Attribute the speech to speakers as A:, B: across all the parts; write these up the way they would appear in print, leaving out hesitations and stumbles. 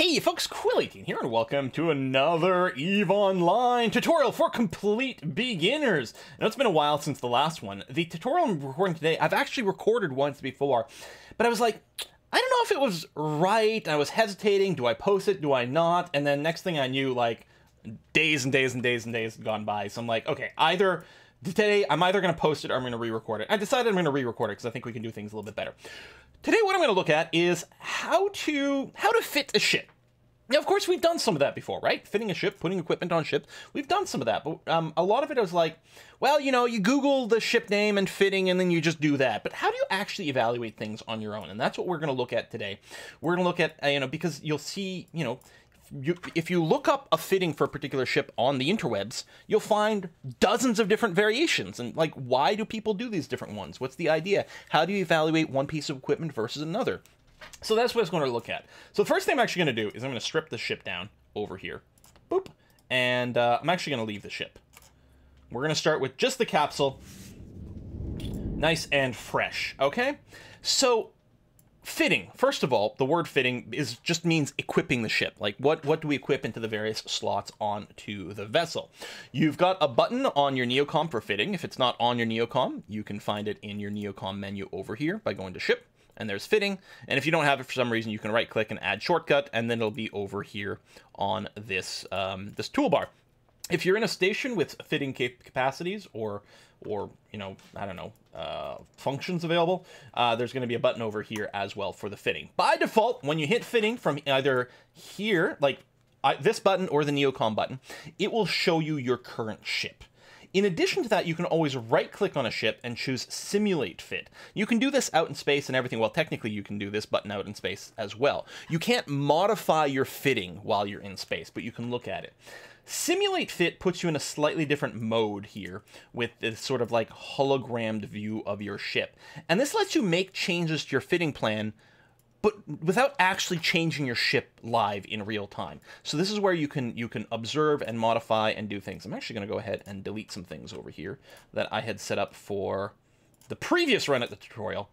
A: Hey folks, Quill18 here, and welcome to another EVE Online tutorial for complete beginners. Now, it's been a while since the last one. The tutorial I'm recording today, I've actually recorded once before, but I was like, I don't know if it was right. I was hesitating. Do I post it? Do I not? And then next thing I knew, like, days and days and days and days had gone by. So I'm like, okay, today I'm either going to post it or I'm going to re-record it. I decided I'm going to re-record it because I think we can do things a little bit better. Today, what I'm going to look at is how to fit a ship. Now, of course, we've done some of that before, right? Fitting a ship, putting equipment on ship. We've done some of that, but a lot of it I was like, well, you know, you Google the ship name and fitting, and then you just do that. But how do you actually evaluate things on your own? And that's what we're going to look at today. We're going to look at, because you'll see, if you look up a fitting for a particular ship on the interwebs, you'll find dozens of different variations. And like, why do people do these different ones? What's the idea? How do you evaluate one piece of equipment versus another? So that's what it's going to look at. So the first thing I'm actually going to do is I'm going to strip the ship down over here. Boop. And I'm actually going to leave the ship. We're going to start with just the capsule. Nice and fresh. Okay? So fitting. First of all, the word fitting just means equipping the ship. Like, what do we equip into the various slots onto the vessel? You've got a button on your Neocom for fitting. If it's not on your Neocom, you can find it in your Neocom menu over here by going to Ship, and there's fitting. And if you don't have it for some reason, you can right-click and add shortcut, and then it'll be over here on this this toolbar. If you're in a station with fitting capacities or I don't know, functions available, there's going to be a button over here as well for the fitting. By default, when you hit fitting from either here, like this button or the Neocom button, it will show you your current ship. In addition to that, you can always right-click on a ship and choose Simulate Fit. You can do this out in space and everything. Well, technically, you can do this button out in space as well. You can't modify your fitting while you're in space, but you can look at it. Simulate Fit puts you in a slightly different mode here with this sort of like hologrammed view of your ship. And this lets you make changes to your fitting plan, but without actually changing your ship live in real time. So this is where you can observe and modify and do things. I'm actually going to go ahead and delete some things over here that I had set up for the previous run at the tutorial.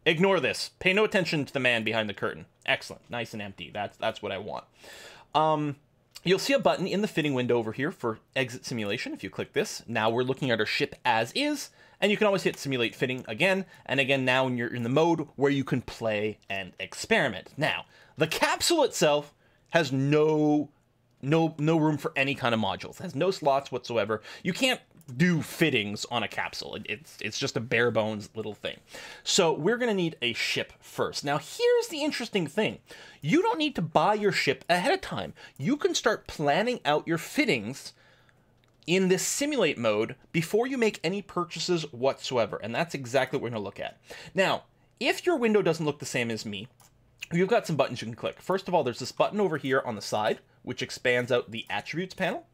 A: Ignore this. Pay no attention to the man behind the curtain. Excellent. Nice and empty. That's what I want. You'll see a button in the fitting window over here for exit simulation. If you click this, now we're looking at our ship as is, and you can always hit simulate fitting again and again. Now when you're in the mode where you can play and experiment. Now, the capsule itself has no room for any kind of modules. It has no slots whatsoever. You can't do fittings on a capsule. It's just a bare bones little thing. So we're going to need a ship first. Now here's the interesting thing. You don't need to buy your ship ahead of time. You can start planning out your fittings in this simulate mode before you make any purchases whatsoever. And that's exactly what we're going to look at. Now, if your window doesn't look the same as me, you've got some buttons you can click. First of all, there's this button over here on the side, which expands out the attributes panel.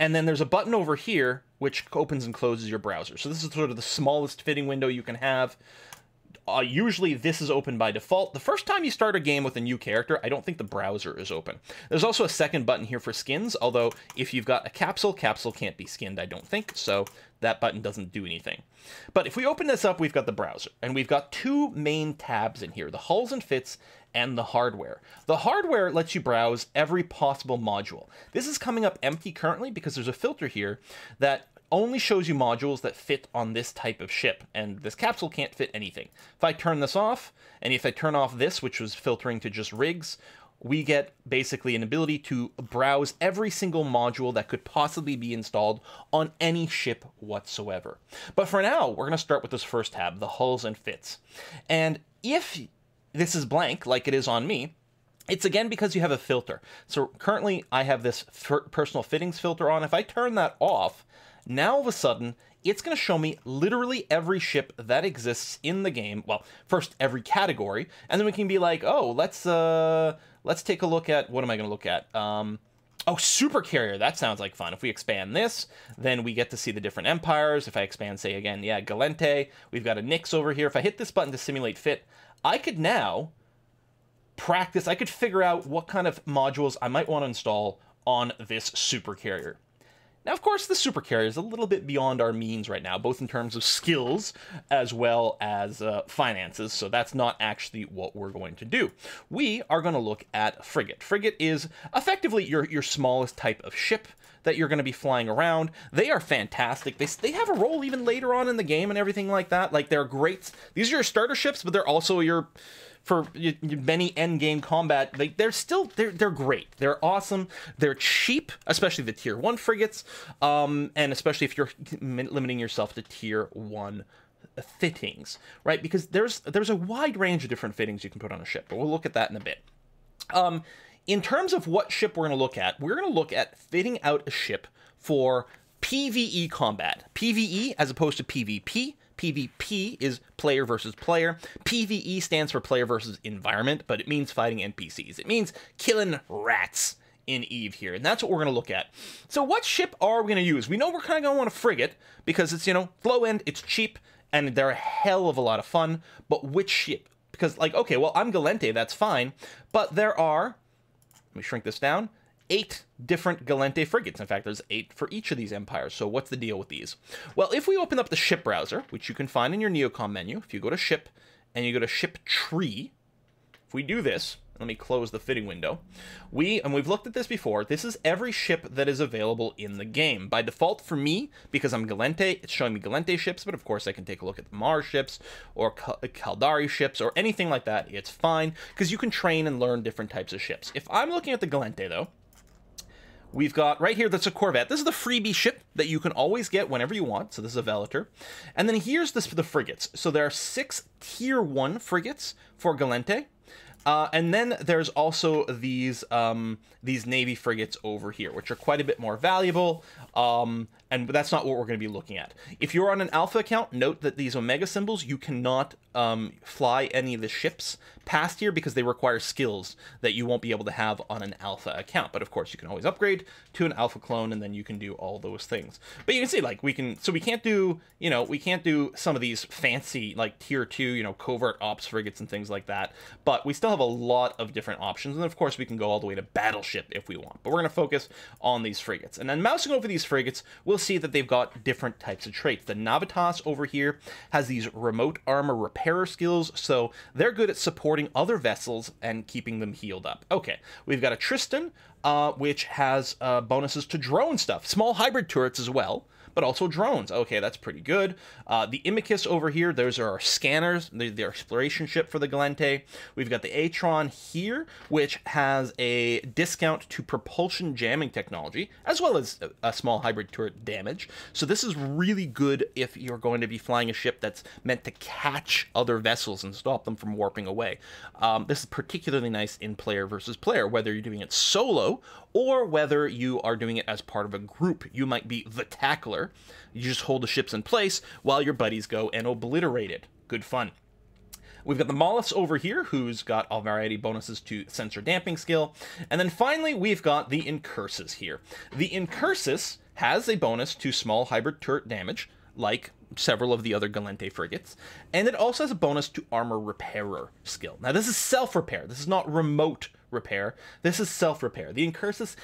A: And then there's a button over here which opens and closes your browser. So this is sort of the smallest fitting window you can have. Usually this is open by default. The first time you start a game with a new character, I don't think the browser is open. There's also a second button here for skins, although if you've got a capsule can't be skinned, I don't think, so that button doesn't do anything. But if we open this up, we've got the browser, and we've got two main tabs in here, the hulls and fits and the hardware. The hardware lets you browse every possible module. This is coming up empty currently because there's a filter here that only shows you modules that fit on this type of ship, and this capsule can't fit anything. If I turn this off, and if I turn off this, which was filtering to just rigs, we get basically an ability to browse every single module that could possibly be installed on any ship whatsoever. But for now, we're going to start with this first tab, the hulls and fits. And if this is blank, like it is on me, it's again because you have a filter. So currently, I have this personal fittings filter on. If I turn that off, now all of a sudden, it's going to show me literally every ship that exists in the game. Well, first every category, and then we can be like, oh, let's take a look at, what am I going to look at? Oh, super carrier. That sounds like fun. If we expand this, then we get to see the different empires. If I expand, say again, yeah, Galente. We've got a Nix over here. If I hit this button to simulate fit, I could now practice. I could figure out what kind of modules I might want to install on this super carrier. Now, of course, the supercarrier is a little bit beyond our means right now, both in terms of skills as well as finances, so that's not actually what we're going to do. We are going to look at Frigate. Frigate is effectively your smallest type of ship that you're going to be flying around. They are fantastic. They have a role even later on in the game and everything like that. Like, they're great. These are your starter ships, but they're also your... for many end game combat, they're great. They're awesome. They're cheap, especially the tier 1 frigates, and especially if you're limiting yourself to tier 1 fittings, right? Because there's a wide range of different fittings you can put on a ship, but we'll look at that in a bit. In terms of what ship we're going to look at, we're going to look at fitting out a ship for PvE combat. PvE as opposed to PvP. PvP is player versus player. PvE stands for player versus environment, but it means fighting NPCs. It means killing rats in EVE here, and that's what we're going to look at. So what ship are we going to use? We know we're kind of going to want a frigate, because it's, low end, it's cheap, and they're a hell of a lot of fun, but which ship? Because, like, okay, well, I'm Gallente, that's fine, but there are, let me shrink this down, 8 different Gallente frigates. In fact, there's 8 for each of these empires. So what's the deal with these? Well, if we open up the ship browser, which you can find in your Neocom menu, if you go to ship and you go to ship tree, if we do this, let me close the fitting window. We've looked at this before. This is every ship that is available in the game. By default for me, because I'm Gallente, it's showing me Gallente ships, but of course I can take a look at the Mars ships or Caldari ships or anything like that. It's fine, because you can train and learn different types of ships. If I'm looking at the Gallente, though, we've got right here, that's a Corvette. This is the freebie ship that you can always get whenever you want. So this is a Vellator. And then here's this for the frigates. So there are 6 tier 1 frigates for Gallente. And then there's also these Navy frigates over here, which are quite a bit more valuable, and that's not what we're going to be looking at. If you're on an Alpha account, note that these Omega symbols, you cannot fly any of the ships past here because they require skills that you won't be able to have on an Alpha account. But of course, you can always upgrade to an Alpha clone, and then you can do all those things. But you can see, like, we can't do, we can't do some of these fancy, like, tier 2, covert ops frigates and things like that. But we still have a lot of different options, and of course we can go all the way to battleship if we want, but we're going to focus on these frigates. And then mousing over these frigates, we'll see that they've got different types of traits. The Navitas over here has these remote armor repairer skills, so they're good at supporting other vessels and keeping them healed up. Okay, we've got a Tristan, which has bonuses to drone stuff, small hybrid turrets as well, but also drones. Okay, that's pretty good. The Imicus over here, those are our scanners, the exploration ship for the Gallente. We've got the Atron here, which has a discount to propulsion jamming technology, as well as a small hybrid turret damage. So this is really good if you're going to be flying a ship that's meant to catch other vessels and stop them from warping away. This is particularly nice in player versus player, whether you're doing it solo or whether you are doing it as part of a group. You might be the tackler. You just hold the ships in place while your buddies go and obliterate it. Good fun. We've got the Mollusk over here, who's got a variety of bonuses to sensor damping skill. And then finally, we've got the Incursus here. The Incursus has a bonus to small hybrid turret damage, like several of the other Gallente frigates, and it also has a bonus to armor repairer skill. Now, this is self-repair. This is not remote repair. This is self-repair. The Incursus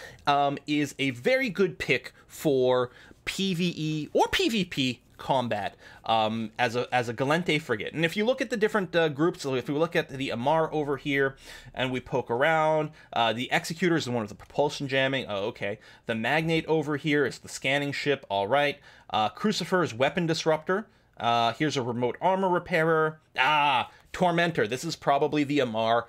A: is a very good pick for PvE or PvP combat as a Gallente frigate. And if you look at the different groups, so if we look at the Amar over here and we poke around, the Executor is the one with the propulsion jamming. Oh, okay. The Magnate over here is the scanning ship. All right. Crucifer is weapon disruptor. Here's a remote armor repairer. Tormentor. This is probably the Amar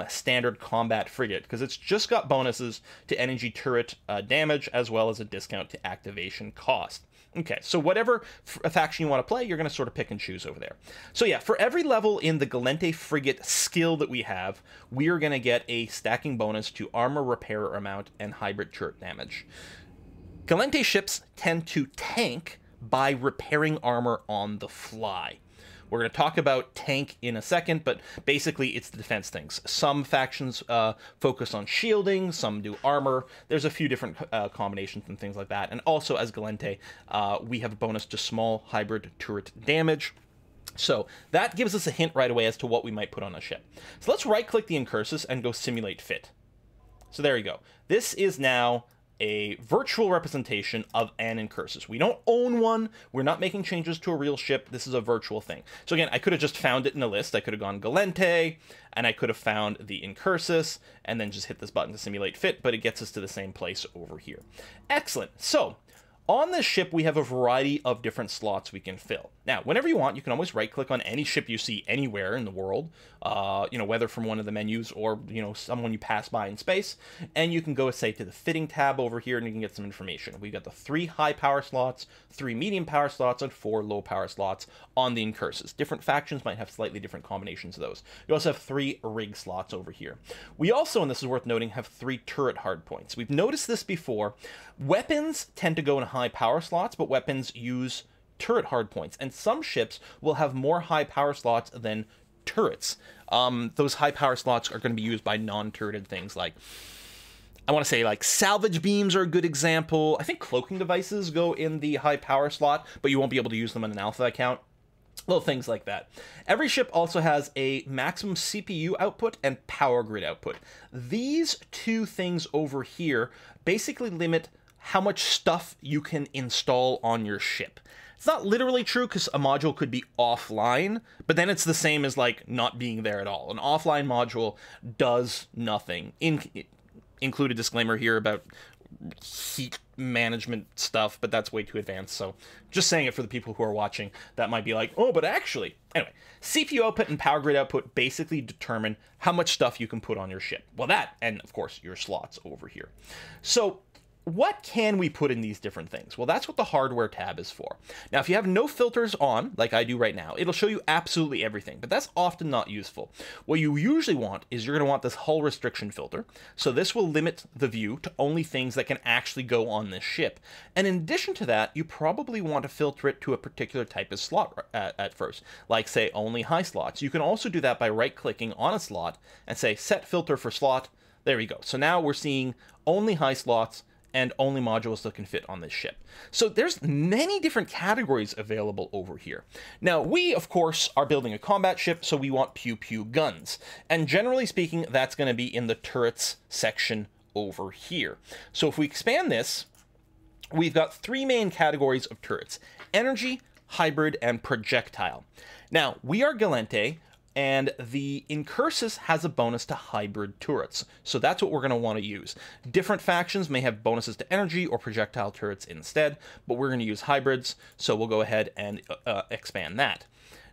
A: standard combat frigate, because it's just got bonuses to energy turret damage, as well as a discount to activation cost. Okay, so whatever faction you want to play, you're going to sort of pick and choose over there. So yeah, for every level in the Gallente frigate skill that we have, we are going to get a stacking bonus to armor repairer amount and hybrid turret damage. Gallente ships tend to tank by repairing armor on the fly. We're going to talk about tank in a second, but basically it's the defense things. Some factions focus on shielding, some do armor. There's a few different combinations and things like that. And also, as Gallente, we have a bonus to small hybrid turret damage. So that gives us a hint right away as to what we might put on a ship. So let's right-click the Incursus and go Simulate Fit. So there you go. This is now a virtual representation of an incursus. We don't own one. We're not making changes to a real ship. This is a virtual thing. So again, I could have just found it in a list. I could have gone Galente, and I could have found the incursus, and then just hit this button to simulate fit, but it gets us to the same place over here. Excellent. So on this ship, we have a variety of different slots we can fill. Now, whenever you want, you can always right-click on any ship you see anywhere in the world, whether from one of the menus or, someone you pass by in space, and you can go, say, to the fitting tab over here, and you can get some information. We've got the 3 high power slots, 3 medium power slots, and 4 low power slots on the incursus. Different factions might have slightly different combinations of those. You also have 3 rig slots over here. We also, and this is worth noting, have 3 turret hardpoints. We've noticed this before. Weapons tend to go in high power slots, but weapons use turret hardpoints, and some ships will have more high power slots than turrets. Those high power slots are going to be used by non-turreted things like, I want to say, like salvage beams are a good example. I think cloaking devices go in the high power slot, but you won't be able to use them on an alpha account. Little things like that. Every ship also has a maximum CPU output and power grid output. These 2 things over here basically limit how much stuff you can install on your ship. It's not literally true because a module could be offline, but then it's the same as like not being there at all. An offline module does nothing. Include a disclaimer here about heat management stuff, but that's way too advanced, so just saying it for the people who are watching that might be like, oh, but actually. Anyway, CPU output and power grid output basically determine how much stuff you can put on your ship. Well, that, and of course, your slots over here. So what can we put in these different things? Well, that's what the hardware tab is for. Now, if you have no filters on, like I do right now, it'll show you absolutely everything, but that's often not useful. What you usually want is you're going to want this hull restriction filter. So this will limit the view to only things that can actually go on this ship. And in addition to that, you probably want to filter it to a particular type of slot at first, like say only high slots. You can also do that by right-clicking on a slot and say set filter for slot. There we go. So now we're seeing only high slots and only modules that can fit on this ship. So there's many different categories available over here. Now, we, of course, are building a combat ship, so we want pew-pew guns. And generally speaking, that's going to be in the turrets section over here. So if we expand this, we've got 3 main categories of turrets: energy, hybrid, and projectile. Now, we are Galente, and the incursus has a bonus to hybrid turrets, so that's what we're going to want to use. Different factions may have bonuses to energy or projectile turrets instead, but we're going to use hybrids, so we'll go ahead and expand that.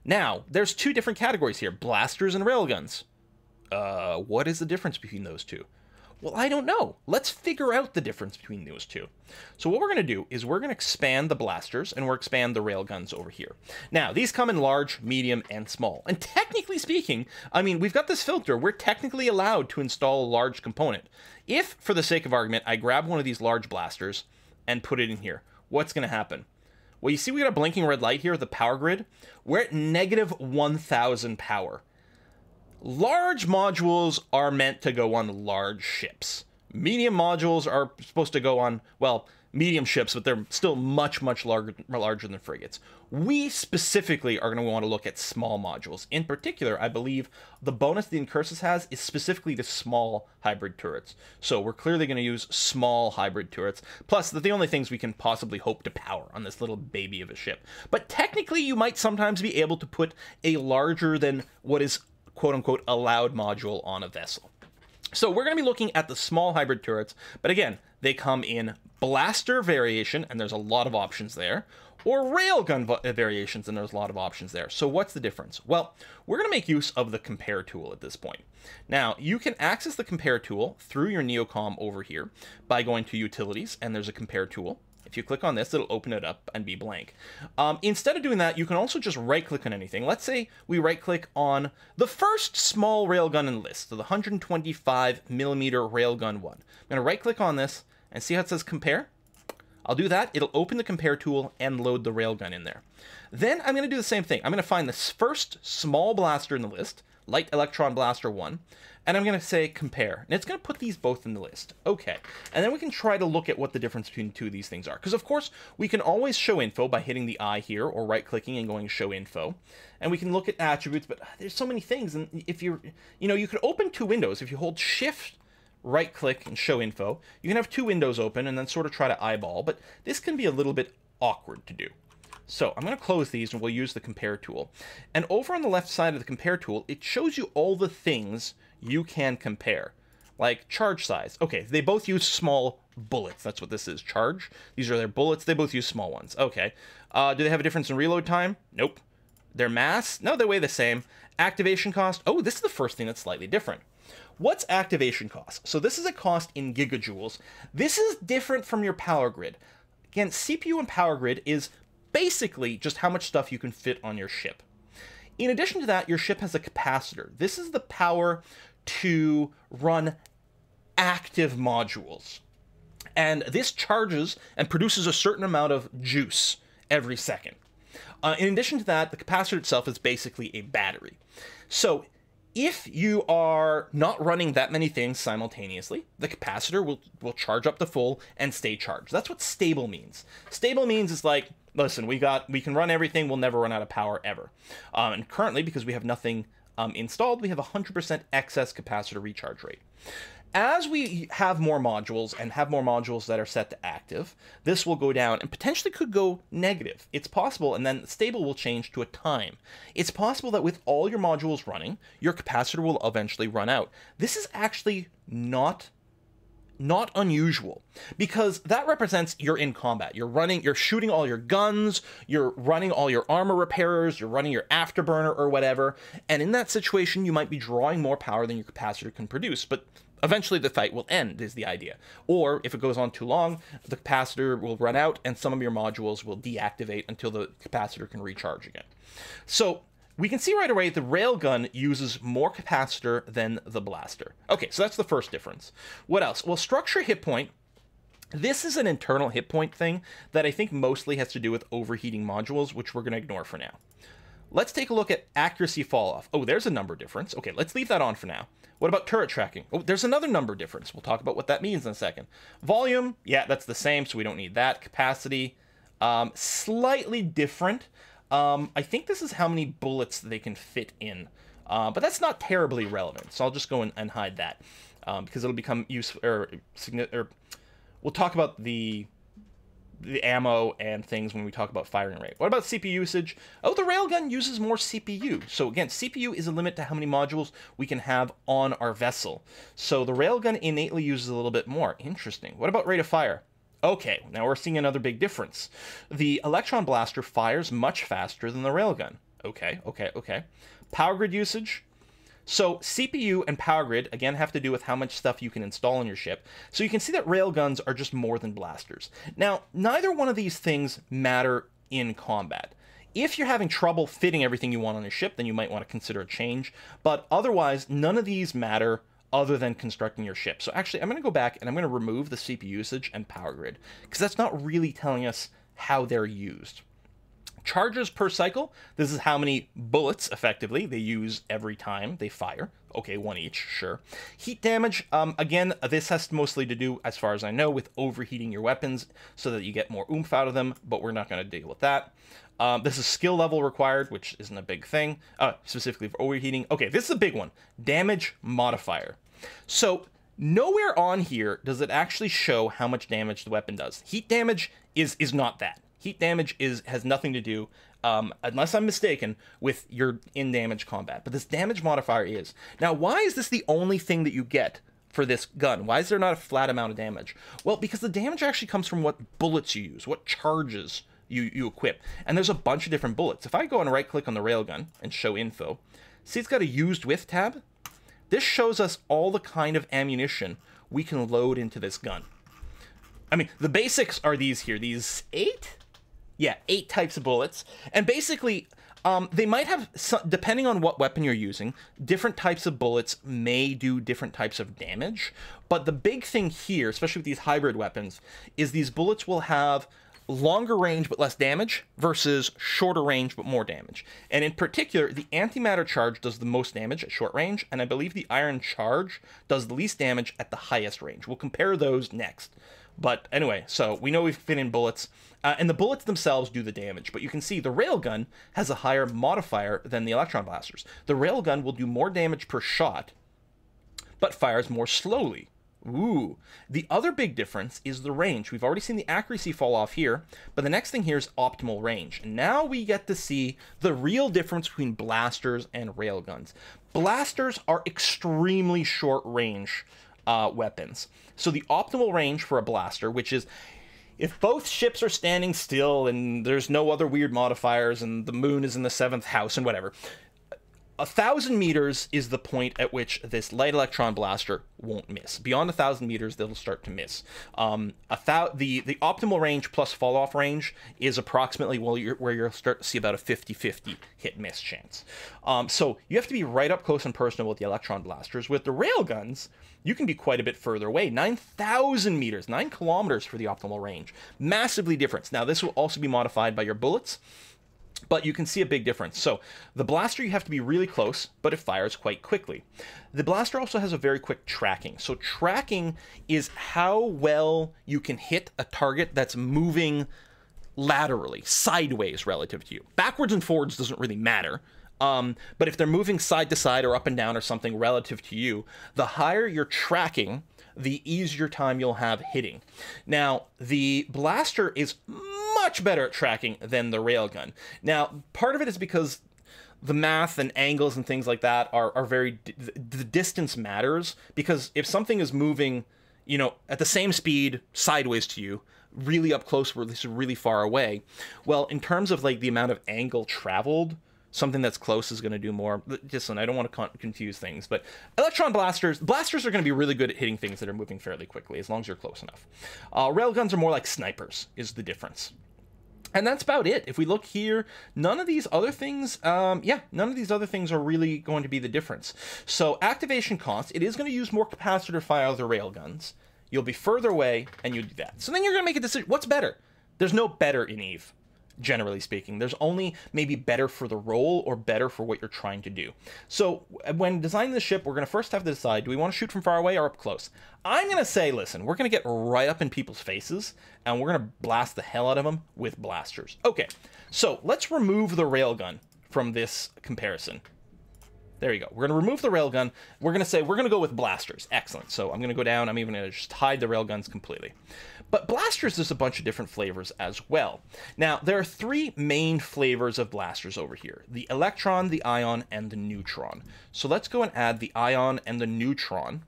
A: Now, there's 2 different categories here: blasters and railguns. What is the difference between those 2? Well, I don't know. Let's figure out the difference between those 2. So what we're going to do is we're going to expand the blasters and we're expand the railguns over here. Now, these come in large, medium, and small. And technically speaking, I mean, we've got this filter. We're technically allowed to install a large component. If, for the sake of argument, I grab one of these large blasters and put it in here, what's going to happen? Well, you see we got a blinking red light here, the power grid. We're at negative 1,000 power. Large modules are meant to go on large ships. Medium modules are supposed to go on, well, medium ships, but they're still much, much larger than frigates. We specifically are going to want to look at small modules. In particular, I believe the bonus the incursus has is specifically to small hybrid turrets. So we're clearly going to use small hybrid turrets. Plus, they're the only things we can possibly hope to power on this little baby of a ship. But technically, you might sometimes be able to put a larger than what is quote-unquote allowed module on a vessel. So we're going to be looking at the small hybrid turrets, but again, they come in blaster variation, and there's a lot of options there, or railgun variations, and there's a lot of options there. So what's the difference? Well, we're going to make use of the compare tool at this point. Now, you can access the compare tool through your Neocom over here by going to utilities, and there's a compare tool. If you click on this, it'll open it up and be blank. Instead of doing that, you can also just right-click on anything. Let's say we right-click on the first small railgun in the list, so the 125mm railgun one. I'm going to right-click on this and see how it says compare. I'll do that. It'll open the compare tool and load the railgun in there. Then I'm going to do the same thing. I'm going to find this first small blaster in the list, Light Electron Blaster 1, and I'm going to say compare. And it's going to put these both in the list. Okay. And then we can try to look at what the difference between the 2 of these things are. Because, of course, we can always show info by hitting the eye here or right-clicking and going show info. And we can look at attributes, but there's so many things. And if you're, you could open 2 windows. If you hold Shift right click and show info. You can have two windows open and then sort of try to eyeball, but this can be a little bit awkward to do. So I'm going to close these and we'll use the compare tool. And over on the left side of the compare tool, it shows you all the things you can compare. Like charge size. Okay, they both use small bullets. That's what this is, charge. These are their bullets. They both use small ones. Okay. Do they have a difference in reload time? Nope. Their mass? No, they weigh the same. Activation cost? Oh, this is the first thing that's slightly different. What's activation cost? So this is a cost in gigajoules. This is different from your power grid. Again, CPU and power grid is basically just how much stuff you can fit on your ship. In addition to that, your ship has a capacitor. This is the power to run active modules. And this charges and produces a certain amount of juice every second. In addition to that, the capacitor itself is basically a battery. So if you are not running that many things simultaneously, the capacitor will charge up to full and stay charged. That's what stable means. Stable means is like, listen, we can run everything, we'll never run out of power ever. And currently, because we have nothing installed, we have 100% excess capacitor recharge rate. As we have more modules and have more modules that are set to active, this will go down and potentially could go negative. It's possible, and then stable will change to a time. It's possible that with all your modules running, your capacitor will eventually run out. This is actually not unusual, because that represents you're in combat. You're shooting all your guns, you're running all your armor repairers, you're running your afterburner or whatever, and in that situation you might be drawing more power than your capacitor can produce, but eventually the fight will end, is the idea. Or if it goes on too long, the capacitor will run out and some of your modules will deactivate until the capacitor can recharge again. So we can see right away the railgun uses more capacitor than the blaster. Okay, so that's the first difference. What else? Well, structure hit point. This is an internal hit point thing that I think mostly has to do with overheating modules, which we're going to ignore for now. Let's take a look at accuracy fall off. Oh, there's a number difference. Okay, let's leave that on for now. What about turret tracking? Oh, there's another number difference. We'll talk about what that means in a second. Volume, yeah, that's the same, so we don't need that. Capacity, slightly different. I think this is how many bullets they can fit in, but that's not terribly relevant, so I'll just go and hide that, because it'll become useful, or we'll talk about the ammo and things when we talk about firing rate. What about CPU usage? Oh, the railgun uses more CPU. So again, CPU is a limit to how many modules we can have on our vessel. So the railgun innately uses a little bit more. Interesting. What about rate of fire? Okay, now we're seeing another big difference. The Electron Blaster fires much faster than the railgun. Okay. Power grid usage. So CPU and power grid, again, have to do with how much stuff you can install on your ship. So you can see that railguns are just more than blasters. Now, neither one of these things matter in combat. If you're having trouble fitting everything you want on your ship, then you might want to consider a change. But otherwise, none of these matter other than constructing your ship. So actually, I'm going to go back and I'm going to remove the CPU usage and power grid, because that's not really telling us how they're used. Charges per cycle, this is how many bullets, effectively, they use every time they fire. Okay, one each, sure. Heat damage, again, this has mostly to do, as far as I know, with overheating your weapons so that you get more oomph out of them, but we're not going to deal with that. This is skill level required, which isn't a big thing, specifically for overheating. Okay, this is a big one. Damage modifier. So nowhere on here does it actually show how much damage the weapon does. Heat damage is not that. Heat damage has nothing to do, unless I'm mistaken, with your in-damage combat. But this damage modifier is. Now, why is this the only thing that you get for this gun? Why is there not a flat amount of damage? Well, because the damage actually comes from what bullets you use, what charges you equip. And there's a bunch of different bullets. If I go and right-click on the railgun and show info, see it's got a used with tab? This shows us all the kind of ammunition we can load into this gun. I mean, the basics are these here. These 8? Yeah, 8 types of bullets. And basically, they might have, depending on what weapon you're using, different types of bullets may do different types of damage. But the big thing here, especially with these hybrid weapons, is these bullets will have longer range but less damage versus shorter range but more damage. And in particular, the Antimatter Charge does the most damage at short range, and I believe the Iron Charge does the least damage at the highest range. We'll compare those next. But anyway, so we know we've fit in bullets, and the bullets themselves do the damage. But you can see the railgun has a higher modifier than the Electron Blasters. The railgun will do more damage per shot, but fires more slowly Ooh, the other big difference is the range. We've already seen the accuracy fall off here, but the next thing here is optimal range. And now we get to see the real difference between blasters and railguns. Blasters are extremely short range weapons. So the optimal range for a blaster, which is if both ships are standing still and there's no other weird modifiers and the moon is in the 7th house and whatever, 1,000 meters is the point at which this light electron blaster won't miss. Beyond 1,000 meters, they'll start to miss. The optimal range plus fall-off range is approximately where you'll start to see about a 50-50 hit-miss chance. So you have to be right up close and personal with the electron blasters. With the railguns, you can be quite a bit further away. 9,000 meters, 9 kilometers for the optimal range. Massively different. Now, this will also be modified by your bullets, but you can see a big difference. So the blaster, you have to be really close, but it fires quite quickly. The blaster also has a very quick tracking. So tracking is how well you can hit a target that's moving laterally, sideways relative to you. Backwards and forwards doesn't really matter. But if they're moving side to side or up and down or something relative to you, the higher you're tracking, the easier time you'll have hitting. Now, the blaster is much better at tracking than the railgun. Now, part of it is because the math and angles and things like that are very... The distance matters, because if something is moving, you know, at the same speed sideways to you, really up close or really far away, well, in terms of like the amount of angle traveled, something that's close is going to do more. Listen, I don't want to confuse things, but electron blasters are going to be really good at hitting things that are moving fairly quickly, as long as you're close enough. Railguns are more like snipers, is the difference. And that's about it. If we look here, none of these other things, none of these other things are really going to be the difference. So activation cost, it is going to use more capacitor fire than railguns. You'll be further away, and you do that. So then you're going to make a decision. What's better? There's no better in EVE. Generally speaking, there's only maybe better for the role or better for what you're trying to do. So when designing the ship, we're going to first have to decide, do we want to shoot from far away or up close? I'm going to say, listen, we're going to get right up in people's faces and we're going to blast the hell out of them with blasters. Okay, so let's remove the railgun from this comparison. There you go. We're going to remove the railgun. We're going to say we're going to go with blasters. Excellent. So I'm going to go down. I'm even going to just hide the railguns completely. But blasters, there's a bunch of different flavors as well. Now, there are 3 main flavors of blasters over here: the electron, the ion, and the neutron. So let's go and add the ion and the neutron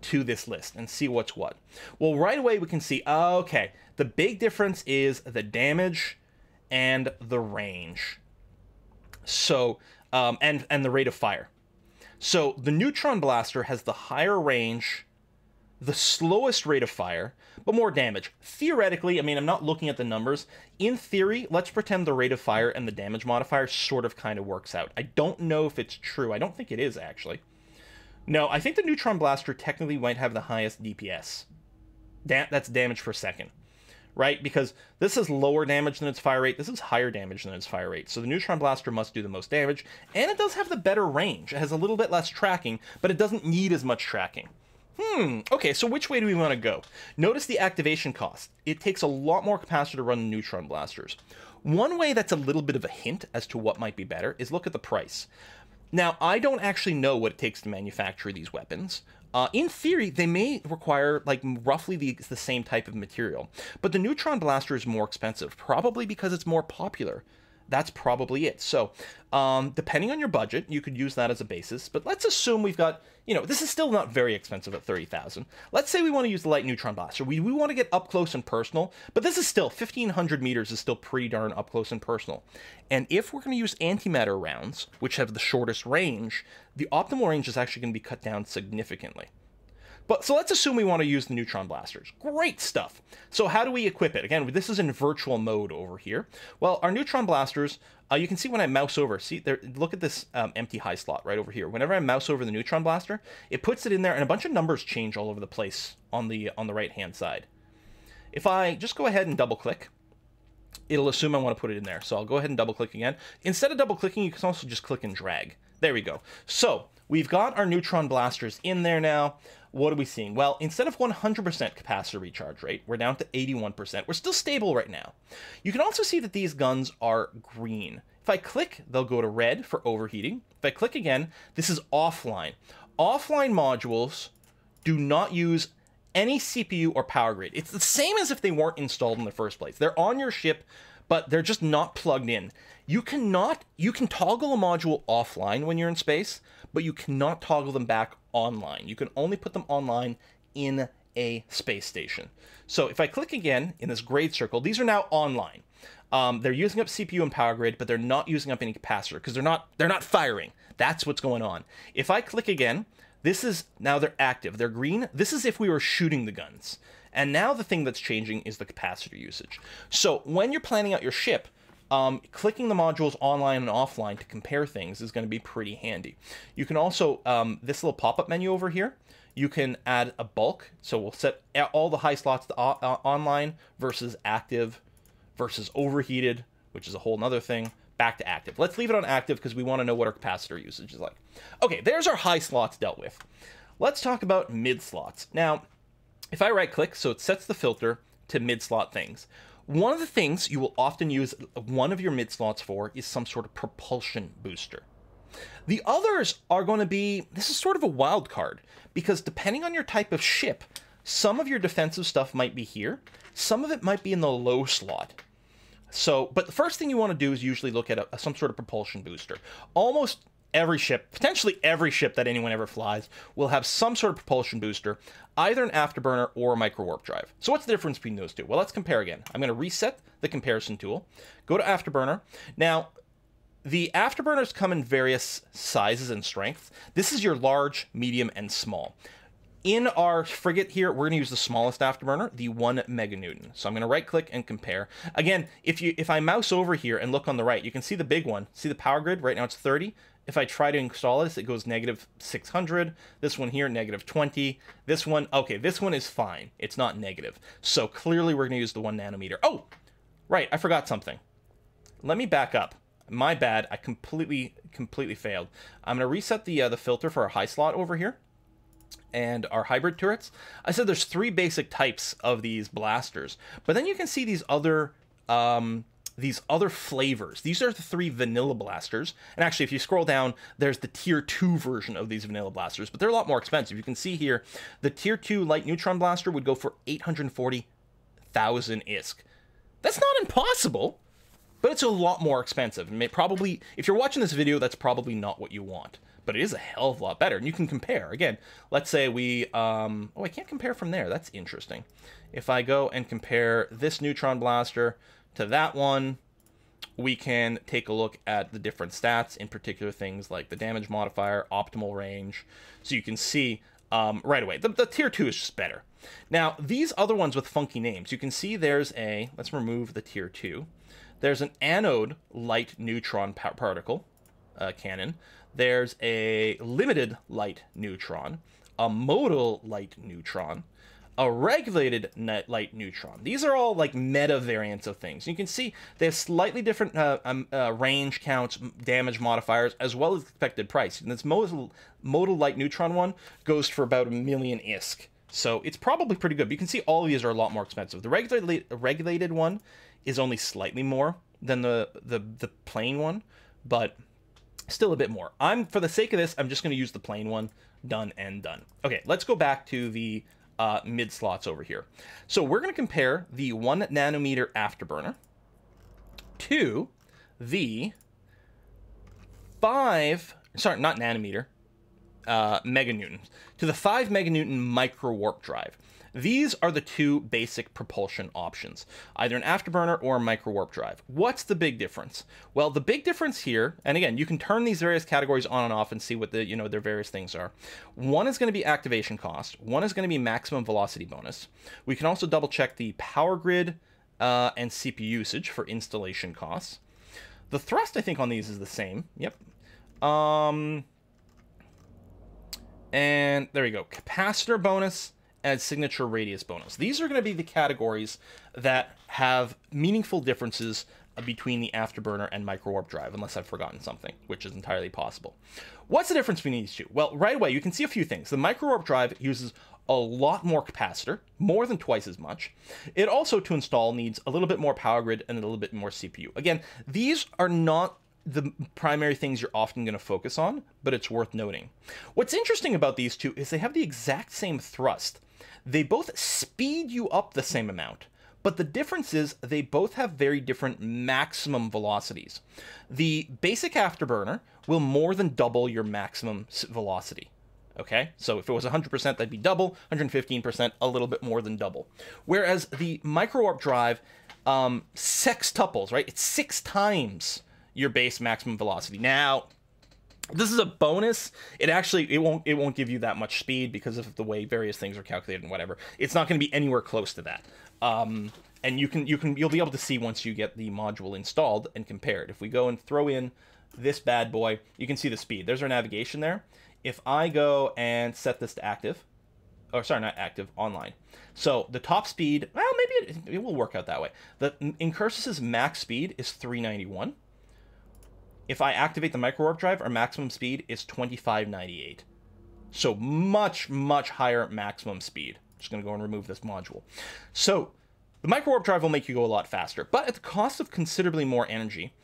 A: to this list and see what's what. Well, right away we can see, okay, the big difference is the damage and the range. So, and the rate of fire. So the neutron blaster has the higher range, the slowest rate of fire, but more damage. Theoretically, I mean, I'm not looking at the numbers. In theory, let's pretend the rate of fire and the damage modifier sort of kind of works out. I don't know if it's true. I don't think it is, actually. No, I think the neutron blaster technically might have the highest DPS. That's damage per second, right? Because this is lower damage than its fire rate. This is higher damage than its fire rate. So the neutron blaster must do the most damage, and it does have the better range. It has a little bit less tracking, but it doesn't need as much tracking. Okay, so which way do we want to go? Notice the activation cost. It takes a lot more capacitor to run the neutron blasters. One way that's a little bit of a hint as to what might be better is look at the price. Now, I don't actually know what it takes to manufacture these weapons. In theory, they may require like roughly the same type of material, but the neutron blaster is more expensive, probably because it's more popular. That's probably it. So, depending on your budget, you could use that as a basis, but let's assume we've got, you know, this is still not very expensive at 30,000. Let's say we want to use the light neutron blaster. We want to get up close and personal, but this is still, 1,500 meters is still pretty darn up close and personal. And if we're going to use antimatter rounds, which have the shortest range, the optimal range is actually going to be cut down significantly. But so let's assume we want to use the neutron blasters. Great stuff. So how do we equip it? Again, this is in virtual mode over here. Well, our neutron blasters, you can see when I mouse over, see there, look at this empty high slot right over here. Whenever I mouse over the neutron blaster, it puts it in there and a bunch of numbers change all over the place on the right hand side. If I just go ahead and double click, it'll assume I want to put it in there. So I'll go ahead and double click again. Instead of double clicking, you can also just click and drag. There we go. So we've got our neutron blasters in there now. What are we seeing? Well, instead of 100% capacitor recharge rate, we're down to 81%. We're still stable right now. You can also see that these guns are green. If I click, they'll go to red for overheating. If I click again, this is offline. Offline modules do not use any CPU or power grid. It's the same as if they weren't installed in the first place. They're on your ship, but they're just not plugged in. You can toggle a module offline when you're in space, but you cannot toggle them back online. You can only put them online in a space station. So if I click again in this grayed circle, these are now online. They're using up CPU and power grid, but they're not using up any capacitor because they're not firing. That's what's going on. If I click again, now they're active. They're green. This is if we were shooting the guns. And now the thing that's changing is the capacitor usage. So when you're planning out your ship, clicking the modules online and offline to compare things is going to be pretty handy. You can also, this little pop-up menu over here, you can add a bulk. So we'll set all the high slots to online versus active versus overheated, which is a whole nother thing, back to active. Let's leave it on active because we want to know what our capacitor usage is like. Okay, there's our high slots dealt with. Let's talk about mid slots. Now, if I right click, so it sets the filter to mid slot things. One of the things you will often use one of your mid slots for is some sort of propulsion booster. The others are going to be, this is sort of a wild card, because depending on your type of ship, some of your defensive stuff might be here, some of it might be in the low slot. So, but the first thing you want to do is usually look at some sort of propulsion booster. Almost every ship, potentially every ship that anyone ever flies, will have some sort of propulsion booster, either an afterburner or a micro warp drive. So what's the difference between those two? Well, let's compare again. I'm going to reset the comparison tool, go to afterburner. Now, the afterburners come in various sizes and strengths. This is your large, medium, and small. In our frigate here, we're going to use the smallest afterburner, the 1 meganewton. So I'm going to right click and compare. Again, if I mouse over here and look on the right, you can see the big one. See the power grid? Right now it's 30. If I try to install this, it goes negative 600. This one here, negative 20. This one, okay, this one is fine. It's not negative. So clearly we're going to use the 1 nanometer. Oh, right, I forgot something. Let me back up. My bad, I completely failed. I'm going to reset the filter for our high slot over here and our hybrid turrets. I said there's 3 basic types of these blasters, but then you can see these other flavors. These are the 3 vanilla blasters, and actually if you scroll down, there's the tier 2 version of these vanilla blasters, but they're a lot more expensive. You can see here the tier 2 light neutron blaster would go for 840,000 ISK. That's not impossible, but it's a lot more expensive. And probably, if you're watching this video, that's probably not what you want. But it is a hell of a lot better, and you can compare. Again, let's say we... oh, I can't compare from there. That's interesting. If I go and compare this neutron blaster to that one, we can take a look at the different stats, in particular things like the damage modifier, optimal range. So you can see right away, the tier 2 is just better. Now, these other ones with funky names, you can see there's a... Let's remove the tier 2. There's an anode light neutron particle cannon. There's a limited light neutron, a modal light neutron, a regulated light neutron. These are all like meta variants of things. You can see they have slightly different range counts, damage modifiers, as well as expected price. And this modal light neutron one goes for about 1 million ISK. So it's probably pretty good. But you can see all of these are a lot more expensive. The regulated one is only slightly more than the plain one, but still a bit more. For the sake of this, I'm just going to use the plain one. Done and done. Okay, let's go back to the mid slots over here. So we're going to compare the 1 nanometer afterburner to the 5, sorry, not nanometer, meganewtons, to the 5 meganewton micro warp drive. These are the 2 basic propulsion options, either an afterburner or a micro warp drive. What's the big difference? Well, the big difference here, and again, you can turn these various categories on and off and see what the, their various things are. One is going to be activation cost. One is going to be maximum velocity bonus. We can also double check the power grid and CPU usage for installation costs. The thrust, I think, on these is the same. Yep. And there we go. Capacitor bonus and signature radius bonus. These are going to be the categories that have meaningful differences between the afterburner and micro warp drive, unless I've forgotten something, which is entirely possible. What's the difference between these two? Well, right away, you can see a few things. The micro warp drive uses a lot more capacitor, more than twice as much. It also, to install, needs a little bit more power grid and a little bit more CPU. Again, these are not the primary things you're often going to focus on, but it's worth noting. What's interesting about these two is they have the exact same thrust. They both speed you up the same amount, but the difference is they both have very different maximum velocities. The basic Afterburner will more than double your maximum velocity. Okay, so if it was 100%, that'd be double, 115%, a little bit more than double. Whereas the micro warp drive sextuples, right? It's 6 times your base maximum velocity. Now, this is a bonus. It won't give you that much speed because of the way various things are calculated and whatever. It's not going to be anywhere close to that. And you'll be able to see once you get the module installed and compare it. If we go and throw in this bad boy, you can see the speed. There's our navigation there. If I go and set this to active, or sorry, not active, online. So the top speed, well, maybe it will work out that way. The Incursus's max speed is 391. If I activate the micro warp drive, our maximum speed is 2598. So much, much higher maximum speed. I'm just going to go and remove this module. So the micro warp drive will make you go a lot faster, but at the cost of considerably more energy.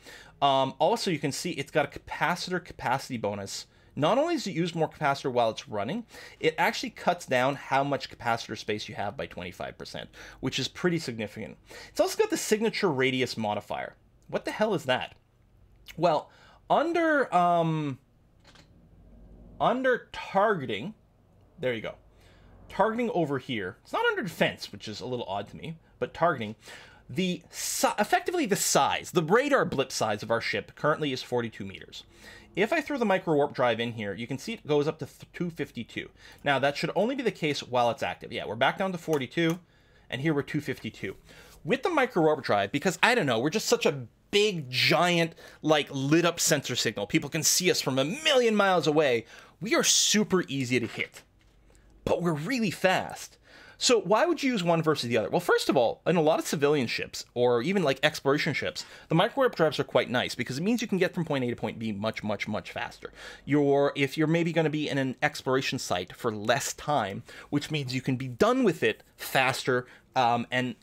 A: Also, you can see it's got a capacitor capacity bonus. Not only does it use more capacitor while it's running, it actually cuts down how much capacitor space you have by 25%, which is pretty significant. It's also got the signature radius modifier. What the hell is that? Well, under targeting, there you go. Targeting over here, it's not under defense, which is a little odd to me, but targeting, effectively the size, the radar blip size of our ship currently is 42 meters. If I throw the micro warp drive in here, you can see it goes up to 252. Now, that should only be the case while it's active. Yeah, we're back down to 42, and here we're 252. With the micro warp drive, because, I don't know, we're just such a big, giant, like, lit-up sensor signal. People can see us from a million miles away. We are super easy to hit, but we're really fast. So why would you use one versus the other? Well, first of all, in a lot of civilian ships, or even like exploration ships, the micro warp drives are quite nice because it means you can get from point A to point B much, much, much faster. If you're maybe going to be in an exploration site for less time, which means you can be done with it faster, and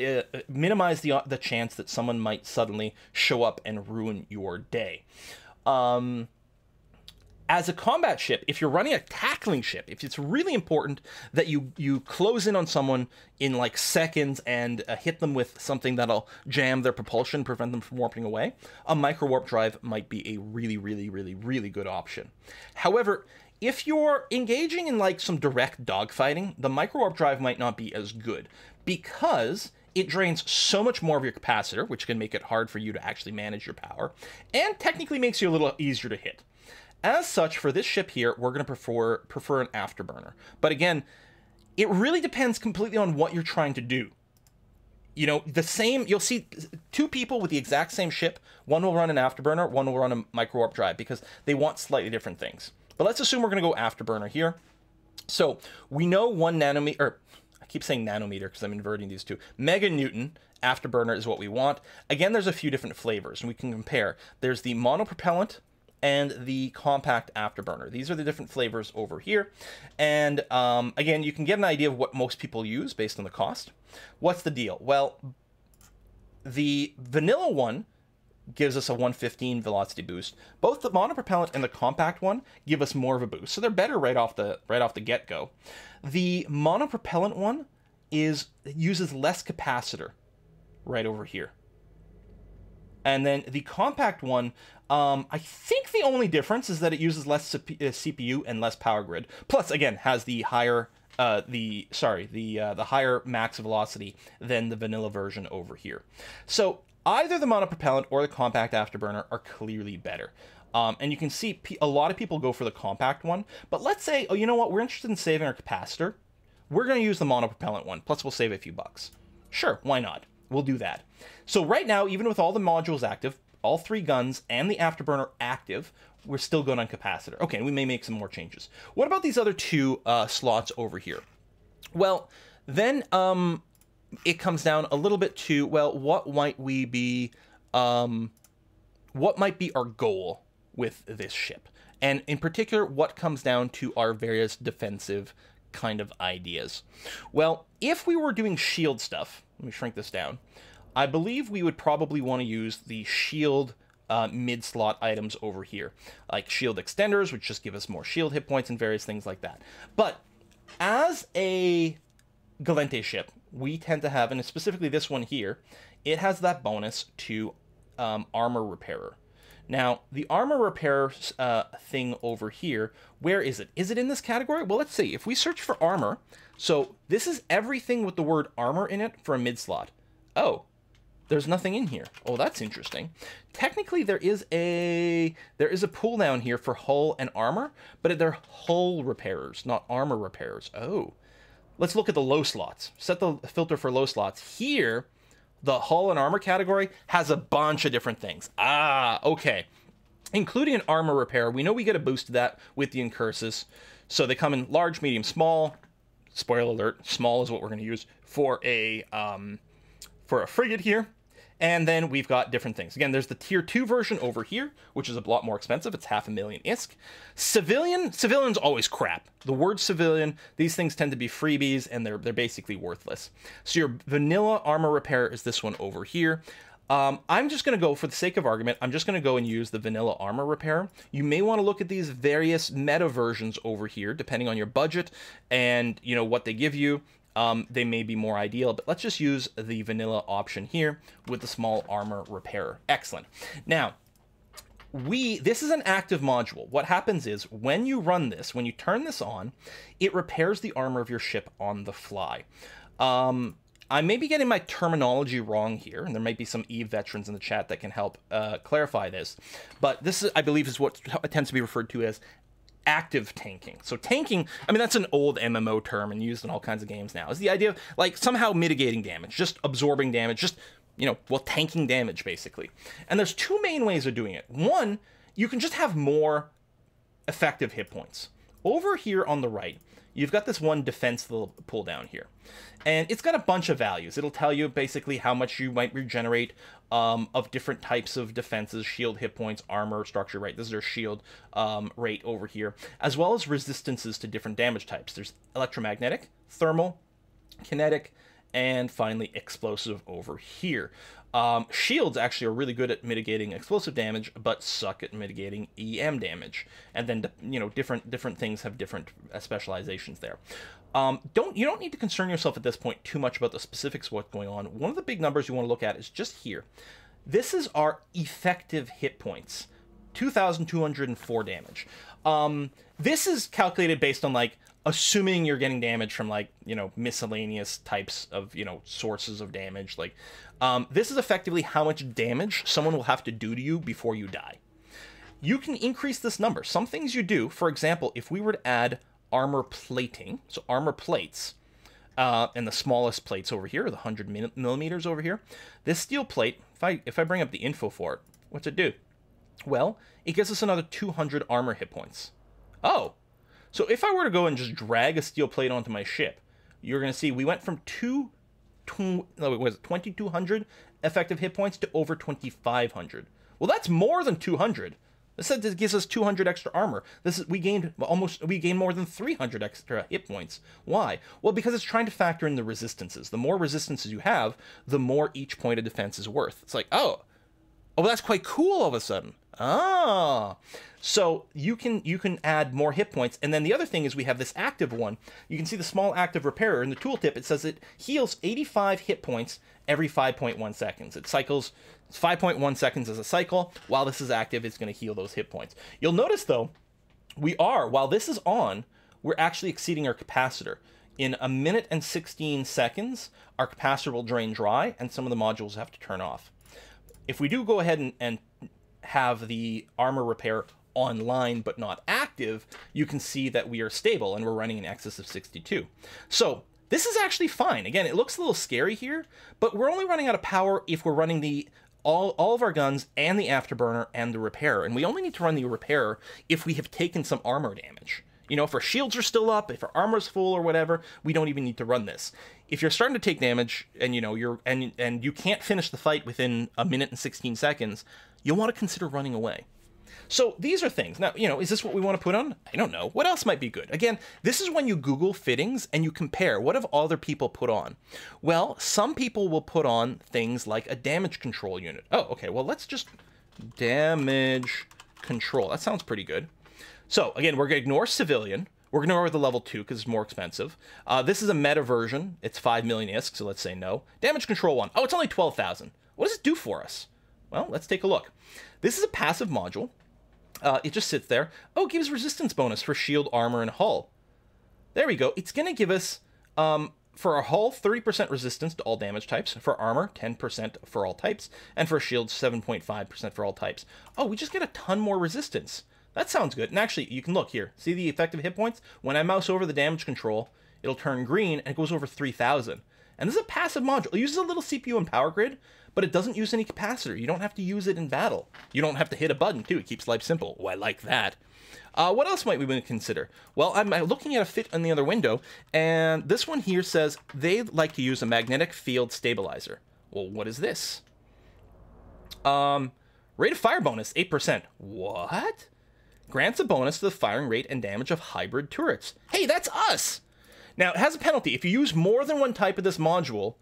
A: minimize the chance that someone might suddenly show up and ruin your day. As a combat ship, if you're running a tackling ship, if it's really important that you close in on someone in like seconds and hit them with something that'll jam their propulsion, prevent them from warping away, a micro warp drive might be a really, really, really, really good option. However, if you're engaging in like some direct dogfighting, the micro warp drive might not be as good because it drains so much more of your capacitor, which can make it hard for you to actually manage your power, and technically makes you a little easier to hit. As such, for this ship here, we're going to prefer an Afterburner. But again, it really depends completely on what you're trying to do. You know, you'll see 2 people with the exact same ship. One will run an Afterburner, one will run a micro warp drive because they want slightly different things. But let's assume we're going to go Afterburner here. So we know 1 nanometer, or I keep saying nanometer because I'm inverting these two. Meganewton Afterburner is what we want. Again, there's a few different flavors, and we can compare. There's the monopropellant and the compact Afterburner. These are the different flavors over here. And again, you can get an idea of what most people use based on the cost. What's the deal? Well, the vanilla one gives us a 115 velocity boost. Both the monopropellant and the compact one give us more of a boost, so they're better right off the get-go. The monopropellant one uses less capacitor right over here. And then the compact one, I think the only difference is that it uses less CPU and less power grid. Plus, again, has the higher the higher max velocity than the vanilla version over here. So either the monopropellant or the compact Afterburner are clearly better. And you can see a lot of people go for the compact one. But let's say, oh, you know what? We're interested in saving our capacitor. We're going to use the monopropellant one. Plus, we'll save a few bucks. Sure, why not? We'll do that. So right now, even with all the modules active, all 3 guns and the Afterburner active, we're still good on capacitor. Okay, we may make some more changes. What about these other 2 slots over here? Well, then it comes down a little bit to, well, what might be our goal with this ship? And in particular, what comes down to our various defensive kind of ideas. Well, if we were doing shield stuff, let me shrink this down, I believe we would probably want to use the shield mid-slot items over here, like shield extenders, which just give us more shield hit points and various things like that. But as a Gallente ship, we tend to have, and specifically this one here, it has that bonus to armor repairer. Now, the armor repair thing over here, where is it? Is it in this category? Well, let's see. If we search for armor, so this is everything with the word armor in it for a mid-slot. Oh, there's nothing in here. Oh, that's interesting. Technically, there is a pull down here for hull and armor, but they're hull repairers, not armor repairers. Oh, let's look at the low slots. Set the filter for low slots. Here, the hull and armor category has a bunch of different things. Ah, okay. Including an armor repair. We know we get a boost to that with the incursus. So they come in large, medium, small. Spoiler alert, small is what we're going to use for a frigate here. And then we've got different things. Again, there's the tier 2 version over here, which is a lot more expensive. It's $500,000 ISK. Civilian's always crap. The word civilian, these things tend to be freebies, and they're basically worthless. So your vanilla armor repair is this one over here. I'm just going to go, for the sake of argument, I'm just going to go and use the vanilla armor repair. You may want to look at these various meta versions over here, depending on your budget and, you know, what they give you. They may be more ideal, but let's just use the vanilla option here with the small armor repairer. Excellent. Now, this is an active module. What happens is when you run this, when you turn this on, it repairs the armor of your ship on the fly. I may be getting my terminology wrong here, and there might be some EVE veterans in the chat that can help clarify this. But this, I believe, is what tends to be referred to as active tanking. So tanking, I mean, that's an old MMO term and used in all kinds of games now. Is the idea of, like, somehow mitigating damage, just absorbing damage, just, you know, well, tanking damage, basically. And there's two main ways of doing it. One, you can just have more effective hit points. Over here on the right, you've got this one defense little pull down here. And it's got a bunch of values. It'll tell you basically how much you might regenerate of different types of defenses, shield hit points, armor, structure rate. This is their shield rate over here, as well as resistances to different damage types. There's electromagnetic, thermal, kinetic, and finally explosive over here. Shields actually are really good at mitigating explosive damage, but suck at mitigating EM damage. And then, you know, different things have different specializations there. You don't need to concern yourself at this point too much about the specifics of what's going on. One of the big numbers you want to look at is just here. This is our effective hit points, 2,204 damage. This is calculated based on, like, assuming you're getting damage from, like, you know, miscellaneous types of, you know, sources of damage. Like, this is effectively how much damage someone will have to do to you before you die. You can increase this number. Some things you do, for example, if we were to add armor plating, so armor plates, and the smallest plates over here, the 100 millimeters over here, this steel plate, if I bring up the info for it, what's it do? Well, it gives us another 200 armor hit points. Oh, so if I were to go and just drag a steel plate onto my ship, you're going to see we went from 2,200 effective hit points to over 2,500. Well, that's more than 200. This gives us 200 extra armor. We gained more than 300 extra hit points. Why? Well, because it's trying to factor in the resistances. The more resistances you have, the more each point of defense is worth. It's like, oh, that's quite cool all of a sudden. Ah, so you can add more hit points. And then the other thing is we have this active one. You can see the small active repairer in the tooltip. It says it heals 85 hit points every 5.1 seconds. It cycles 5.1 seconds as a cycle. While this is active, it's going to heal those hit points. You'll notice, though, while this is on, we're actually exceeding our capacitor. In 1 minute and 16 seconds, our capacitor will drain dry, and some of the modules have to turn off. If we do go ahead and have the armor repair online but not active, you can see that we are stable and we're running in excess of 62. So this is actually fine. Again, it looks a little scary here, but we're only running out of power if we're running all of our guns and the afterburner and the repair. And we only need to run the repair if we have taken some armor damage. You know, if our shields are still up, if our armor's full or whatever, we don't even need to run this. If you're starting to take damage and, you know, and you can't finish the fight within 1 minute and 16 seconds, you'll want to consider running away. So these are things. Now, you know, is this what we want to put on? I don't know. What else might be good? Again, this is when you Google fittings and you compare. What have other people put on? Well, some people will put on things like a damage control unit. Oh, okay. Well, let's just damage control. That sounds pretty good. So again, we're going to ignore civilian. We're going to ignore the level 2 because it's more expensive. This is a meta version. It's 5 million ISK, so let's say no. Damage control 1. Oh, it's only 12,000. What does it do for us? Well, let's take a look. This is a passive module. It just sits there. Oh, it gives resistance bonus for shield, armor, and hull. There we go. It's going to give us, for our hull, 30% resistance to all damage types. For armor, 10% for all types. And for shields, 7.5% for all types. Oh, we just get a ton more resistance. That sounds good. And actually, you can look here. See the effective hit points? When I mouse over the damage control, it'll turn green, and it goes over 3,000. And this is a passive module. It uses a little CPU and power grid, but it doesn't use any capacitor. You don't have to use it in battle. You don't have to hit a button, too. It keeps life simple. Oh, I like that. What else might we want to consider? Well, I'm looking at a fit on the other window, and this one here says they like to use a magnetic field stabilizer. Well, what is this? Rate of fire bonus, 8%. What? Grants a bonus to the firing rate and damage of hybrid turrets. Hey, that's us! Now, it has a penalty. If you use more than one type of this module,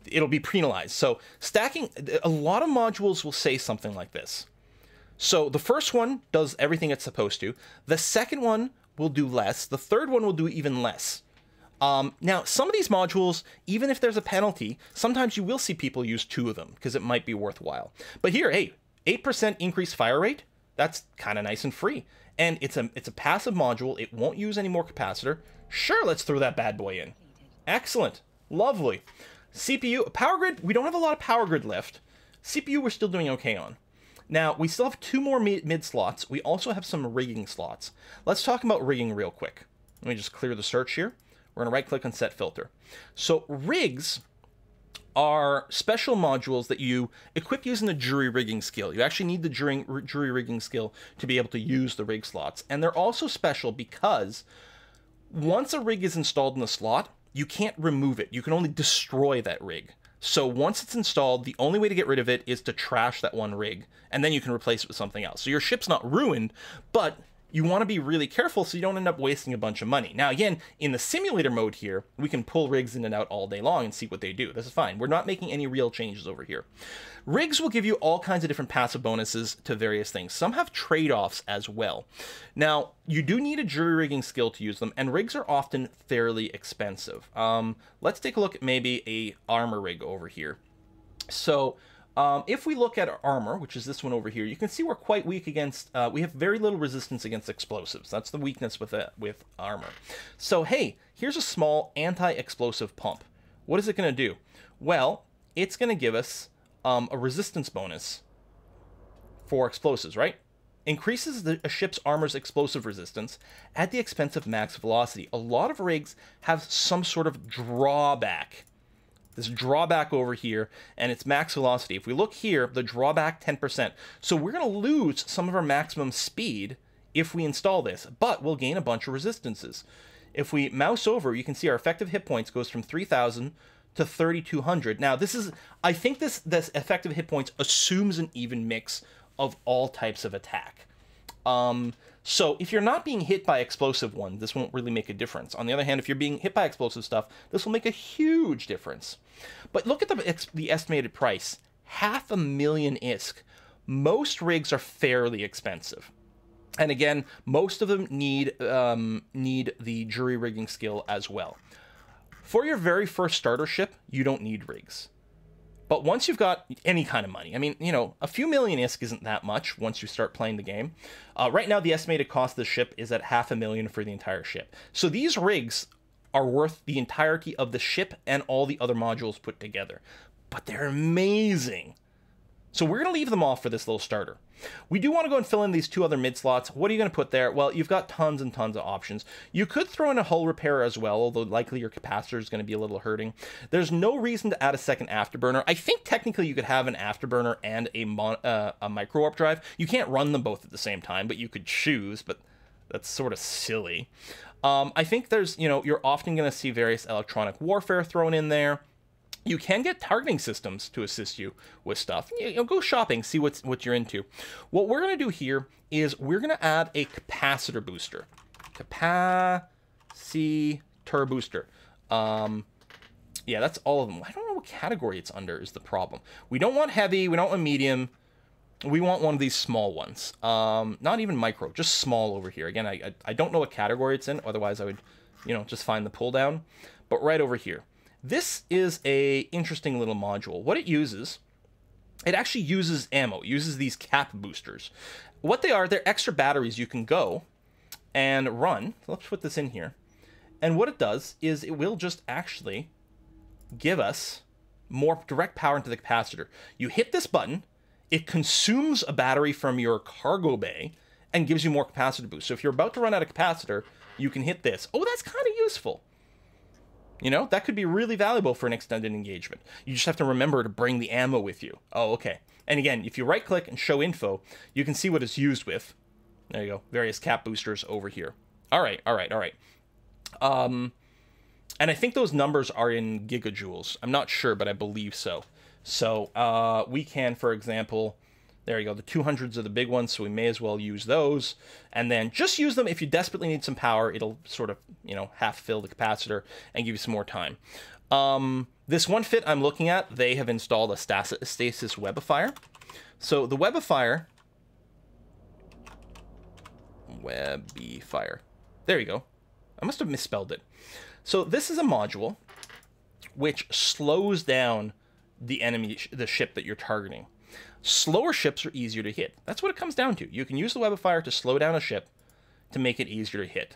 A: it'll be penalized. So, stacking, a lot of modules will say something like this. So, the first one does everything it's supposed to. The second one will do less. The third one will do even less. Now, some of these modules, even if there's a penalty, sometimes you will see people use 2 of them, because it might be worthwhile. But here, hey, 8% increased fire rate. That's kind of nice and free. And it's a passive module. It won't use any more capacitor. Sure, let's throw that bad boy in. Excellent. Lovely. CPU, power grid, we don't have a lot of power grid left. CPU we're still doing okay on. Now, we still have 2 more mid slots. We also have some rigging slots. Let's talk about rigging real quick. Let me just clear the search here. We're going to right click on set filter. So rigs are special modules that you equip using the jury rigging skill. You actually need the jury rigging skill to be able to use the rig slots. And they're also special because once a rig is installed in the slot, you can't remove it. You can only destroy that rig. So once it's installed, the only way to get rid of it is to trash that one rig, and then you can replace it with something else. So your ship's not ruined, but you want to be really careful so you don't end up wasting a bunch of money. Now, again, in the simulator mode here, we can pull rigs in and out all day long and see what they do. This is fine. We're not making any real changes over here. Rigs will give you all kinds of different passive bonuses to various things. Some have trade-offs as well. Now, you do need a jury rigging skill to use them, and rigs are often fairly expensive. Let's take a look at maybe a armor rig over here. So, if we look at our armor, which is this one over here, you can see we're quite weak against, we have very little resistance against explosives. That's the weakness with armor. So, hey, here's a small anti-explosive pump. What is it going to do? Well, it's going to give us a resistance bonus for explosives, right? Increases a ship's armor's explosive resistance at the expense of max velocity. A lot of rigs have some sort of drawback. This drawback over here, and it's max velocity. If we look here, the drawback 10%. So we're going to lose some of our maximum speed if we install this, but we'll gain a bunch of resistances. If we mouse over, you can see our effective hit points goes from 3,000 to 3,200. Now, this is, I think this effective hit points assumes an even mix of all types of attack. So if you're not being hit by explosive one, this won't really make a difference. On the other hand, if you're being hit by explosive stuff, this will make a huge difference. But look at the estimated price. 500,000 ISK. Most rigs are fairly expensive. And again, most of them need the jury rigging skill as well. For your very first starter ship, you don't need rigs. But once you've got any kind of money, I mean, you know, a few million ISK isn't that much once you start playing the game. Right now, the estimated cost of the ship is at 500,000 for the entire ship. So these rigs are worth the entirety of the ship and all the other modules put together. But they're amazing. So we're going to leave them off for this little starter. We do want to go and fill in these 2 other mid slots. What are you going to put there? Well, you've got tons and tons of options. You could throw in a hull repair as well, although likely your capacitor is going to be a little hurting. There's no reason to add a second afterburner. I think technically you could have an afterburner and a micro warp drive. You can't run them both at the same time, but you could choose, but that's sort of silly. I think there's, you know, you're often going to see various electronic warfare thrown in there. You can get targeting systems to assist you with stuff. You know, go shopping, see what you're into. What we're going to do here is we're going to add a capacitor booster. Capacitor booster. Yeah, that's all of them. I don't know what category it's under is the problem. We don't want heavy. We don't want medium. we want one of these small ones. Not even micro, just small over here. Again, I don't know what category it's in, otherwise I would, you know, just find the pull down. But right over here. This is a interesting little module. What it uses, it actually uses ammo. It uses these cap boosters. What they are, they're extra batteries you can go and run. So let's put this in here. And what it does is it will just actually give us more direct power into the capacitor. You hit this button, it consumes a battery from your cargo bay and gives you more capacitor boost. So if you're about to run out of capacitor, you can hit this. Oh, that's kind of useful. You know, that could be really valuable for an extended engagement. You just have to remember to bring the ammo with you. Oh, okay. And again, if you right click and show info, you can see what it's used with. There you go. Various cap boosters over here. All right. And I think those numbers are in gigajoules. I'm not sure, but I believe so. So we can, for example, there you go, the 200s are the big ones, so we may as well use those. And then just use them if you desperately need some power. It'll sort of, you know, half fill the capacitor and give you some more time. This one fit I'm looking at, they have installed a stasis webifier. So the webifier, there you go. I must have misspelled it. So this is a module which slows down the enemy, the ship that you're targeting. Slower ships are easier to hit. That's what it comes down to. You can use the webifier to slow down a ship to make it easier to hit.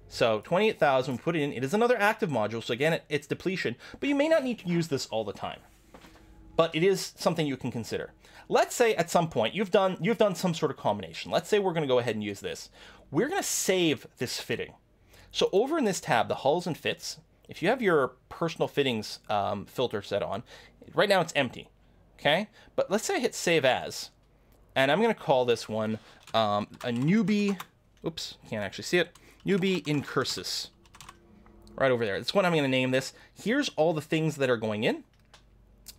A: So 28,000, put it in. It is another active module, so again, it's depletion, but you may not need to use this all the time. But it is something you can consider. Let's say at some point you've done some sort of combination. Let's say we're going to go ahead and use this. We're going to save this fitting. So over in this tab, the hulls and fits, if you have your personal fittings filter set on, right now it's empty, okay? But let's say I hit save as, and I'm going to call this one a newbie, oops, can't actually see it, newbie incursus, right over there. That's what I'm going to name this. Here's all the things that are going in,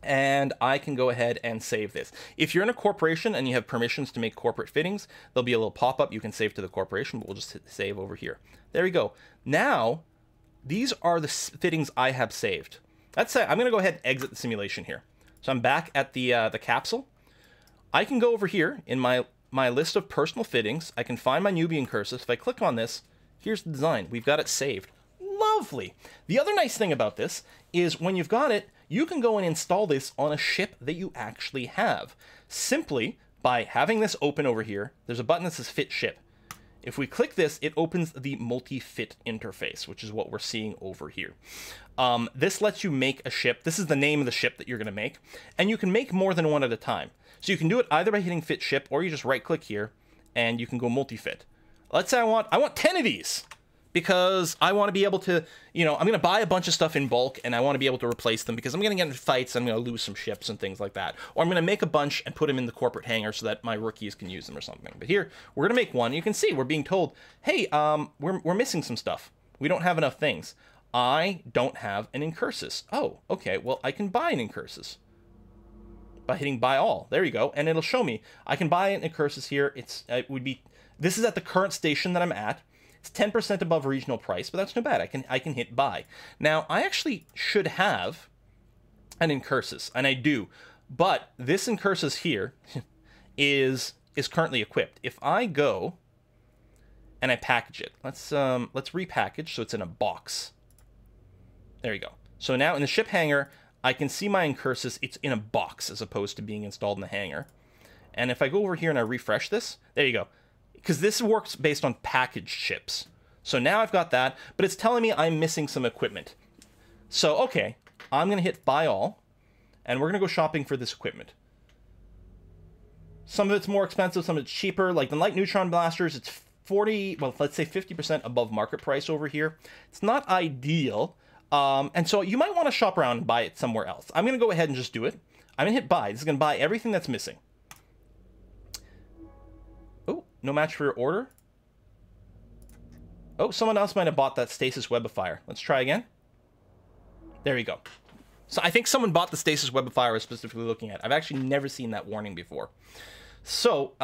A: and I can go ahead and save this. If you're in a corporation and you have permissions to make corporate fittings, there'll be a little pop-up. You can save to the corporation, but we'll just hit save over here. There we go. Now, these are the fittings I have saved. Let's say I'm going to go ahead and exit the simulation here. So I'm back at the capsule. I can go over here in my list of personal fittings. I can find my newbie incursus. If I click on this, here's the design. We've got it saved. Lovely. The other nice thing about this is when you've got it, you can go and install this on a ship that you actually have. Simply by having this open over here, there's a button that says Fit Ship. If we click this, it opens the multi-fit interface, which is what we're seeing over here. This lets you make a ship. This is the name of the ship that you're going to make, and you can make more than one at a time. So you can do it either by hitting Fit Ship, or you just right-click here, and you can go multi-fit. Let's say I want 10 of these, because I want to be able to, you know, I'm going to buy a bunch of stuff in bulk, and I want to be able to replace them, because I'm going to get into fights, I'm going to lose some ships and things like that. Or I'm going to make a bunch and put them in the corporate hangar so that my rookies can use them or something. But here, we're going to make one. You can see we're being told, hey, we're missing some stuff. We don't have enough things. I don't have an incursus. Oh, okay, well, I can buy an incursus by hitting buy all. There you go, and it'll show me. I can buy an incursus here. This is at the current station that I'm at. It's 10% above regional price, but that's no bad. I can hit buy. Now, I actually should have an incursus, and I do, but this incursus here is currently equipped. If I go and I package it, let's repackage so it's in a box. There you go. So now in the ship hangar, I can see my incursus. It's in a box as opposed to being installed in the hangar. And if I go over here and I refresh this, there you go. Because this works based on packaged ships. So now I've got that, but it's telling me I'm missing some equipment. So, okay, I'm going to hit buy all, and we're going to go shopping for this equipment. Some of it's more expensive, some of it's cheaper. Like the light Neutron Blasters, it's 40, well, let's say 50% above market price over here. It's not ideal, and so you might want to shop around and buy it somewhere else. I'm going to go ahead and just do it. I'm going to hit buy. This is going to buy everything that's missing. No match for your order. Oh, someone else might have bought that stasis webifier. Let's try again. There we go. So I think someone bought the stasis webifier I was specifically looking at. I've actually never seen that warning before. So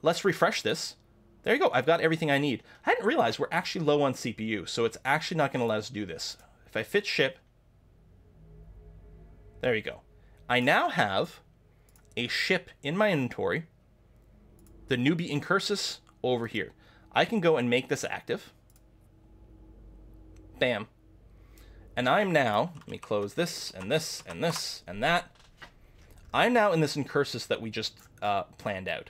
A: let's refresh this. There you go. I've got everything I need. I hadn't realized we're actually low on CPU, so it's actually not going to let us do this. If I fit ship, there you go. I now have a ship in my inventory, the newbie Incursus over here. I can go and make this active. Bam. And I'm now, let me close this and this and this and that. I'm now in this Incursus that we just planned out.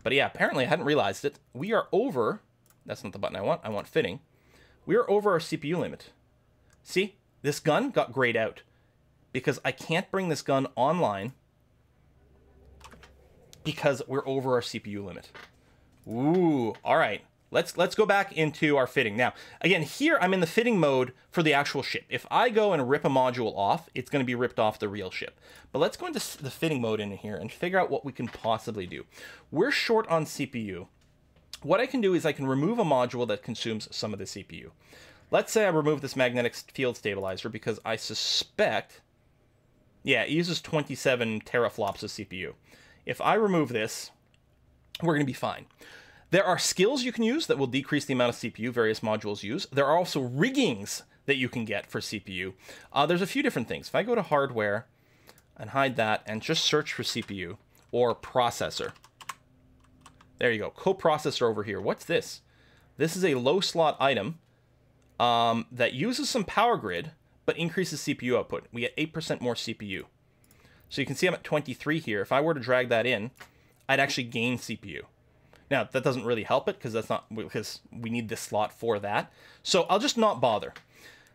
A: But yeah, apparently I hadn't realized it. We are over, that's not the button I want fitting. We are over our CPU limit. See, this gun got grayed out because I can't bring this gun online because we're over our CPU limit. Ooh, all right. Let's go back into our fitting. Now, again, here I'm in the fitting mode for the actual ship. If I go and rip a module off, it's going to be ripped off the real ship. But let's go into the fitting mode in here and figure out what we can possibly do. We're short on CPU. What I can do is I can remove a module that consumes some of the CPU. Let's say I remove this magnetic field stabilizer because I suspect, yeah, it uses 27 teraflops of CPU. If I remove this, we're going to be fine. There are skills you can use that will decrease the amount of CPU various modules use. There are also riggings that you can get for CPU. There's a few different things. If I go to hardware and hide that and just search for CPU or processor. There you go. Coprocessor over here. What's this? This is a low slot item that uses some power grid but increases CPU output. We get 8% more CPU. So you can see I'm at 23 here. If I were to drag that in, I'd actually gain CPU. Now, that doesn't really help it because we need this slot for that. So I'll just not bother.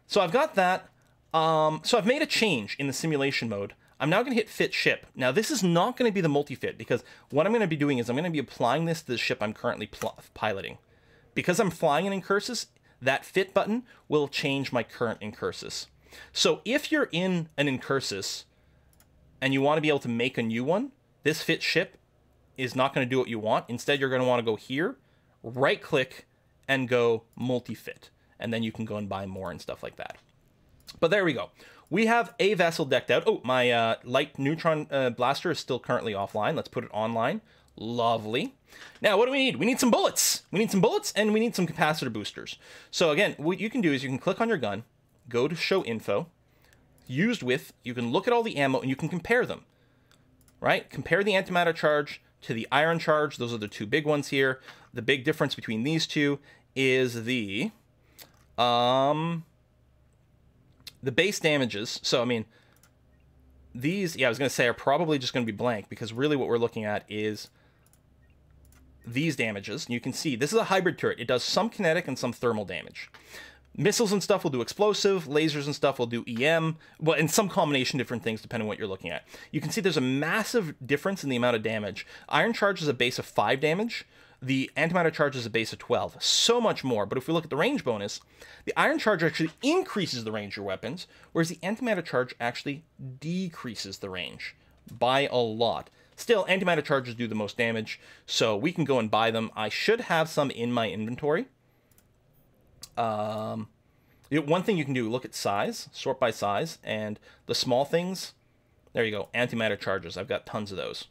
A: So I've got that. So I've made a change in the simulation mode. I'm now going to hit fit ship. Now, this is not going to be the multi-fit because what I'm going to be doing is I'm going to be applying this to the ship I'm currently piloting. Because I'm flying an Incursus, that fit button will change my current Incursus. So if you're in an Incursus and you want to be able to make a new one, this fit ship is not going to do what you want. Instead, you're going to want to go here, right click, and go multi-fit. And then you can go and buy more and stuff like that. But there we go. We have a vessel decked out. Oh, my light Neutron Blaster is still currently offline. Let's put it online. Lovely. Now, what do we need? We need some bullets. We need some bullets, and we need some capacitor boosters. So again, what you can do is you can click on your gun, go to show info, used with, you can look at all the ammo, and you can compare them. Right? Compare the antimatter charge to the iron charge. Those are the two big ones here. The big difference between these two is the base damages. So, I mean, these, yeah, I was going to say are probably just going to be blank because really what we're looking at is these damages. And you can see this is a hybrid turret. It does some kinetic and some thermal damage. Missiles and stuff will do explosive, lasers and stuff will do EM, well, and some combination of different things depending on what you're looking at. You can see there's a massive difference in the amount of damage. Iron Charge is a base of 5 damage. The Antimatter Charge is a base of 12. So much more. But if we look at the range bonus, the Iron Charge actually increases the range of your weapons, whereas the Antimatter Charge actually decreases the range by a lot. Still, Antimatter Charges do the most damage, so we can go and buy them. I should have some in my inventory. One thing you can do, look at size, sort by size, and the small things, there you go, Antimatter Charges. I've got tons of those.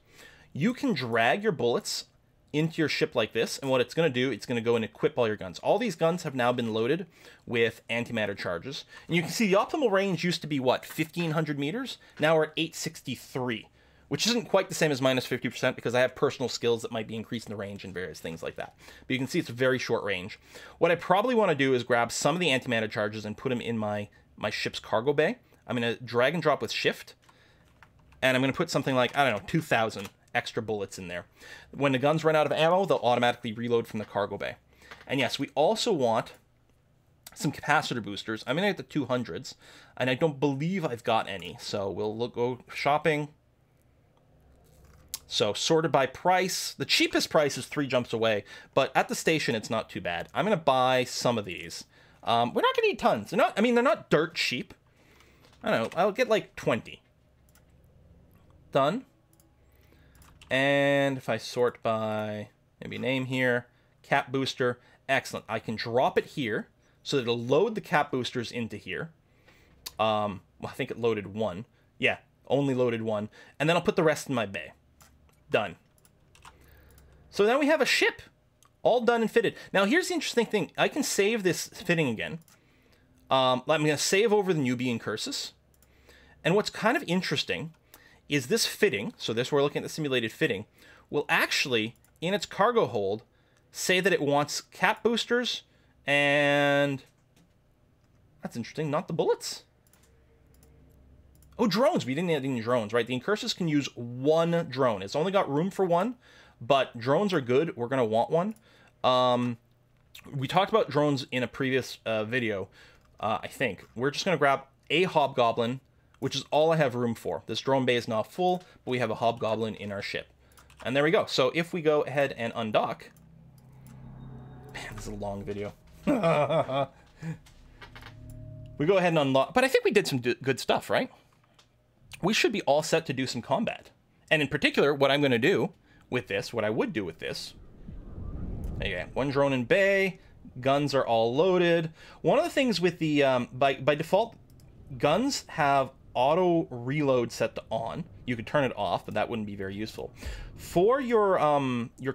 A: You can drag your bullets into your ship like this, and what it's going to do, it's going to go and equip all your guns. All these guns have now been loaded with Antimatter Charges, and you can see the optimal range used to be, what, 1,500 meters? Now we're at 863. Which isn't quite the same as minus 50% because I have personal skills that might be increasing the range and various things like that. But you can see it's a very short range. What I probably want to do is grab some of the antimatter charges and put them in my ship's cargo bay. I'm going to drag and drop with shift. And I'm going to put something like, I don't know, 2,000 extra bullets in there. When the guns run out of ammo, they'll automatically reload from the cargo bay. And yes, we also want some capacitor boosters. I'm going to get the 200s. And I don't believe I've got any. So we'll go shopping. So sorted by price. The cheapest price is 3 jumps away, but at the station it's not too bad. I'm gonna buy some of these. We're not gonna need tons. They're not dirt cheap. I don't know. I'll get like 20. Done. And if I sort by maybe name here, cap booster, excellent. I can drop it here so that it'll load the cap boosters into here. Well, I think it loaded 1. Yeah, only loaded 1, and then I'll put the rest in my bay. Done. So now we have a ship all done and fitted. Now here's the interesting thing. I can save this fitting again. I'm going to save over the newbie Incursus. And what's kind of interesting
B: is this fitting, so this we're looking at the simulated fitting, will actually, in its cargo hold, say that it wants cap boosters and... That's interesting, not the bullets. Oh, drones. We didn't add any drones, right? The Incursus can use one drone. It's only got room for one, but drones are good. We're going to want one. We talked about drones in a previous video, I think. We're just going to grab a Hobgoblin, which is all I have room for. This drone bay is not full, but we have a Hobgoblin in our ship. And there we go. So if we go ahead and undock... Man, this is a long video. We go ahead and unlock... But I think we did some good stuff, right? We should be all set to do some combat. And in particular, what I'm going to do with this, what I would do with this... There you go. One drone in bay. Guns are all loaded. One of the things with the... by default, guns have auto reload set to on. You could turn it off, but that wouldn't be very useful. For your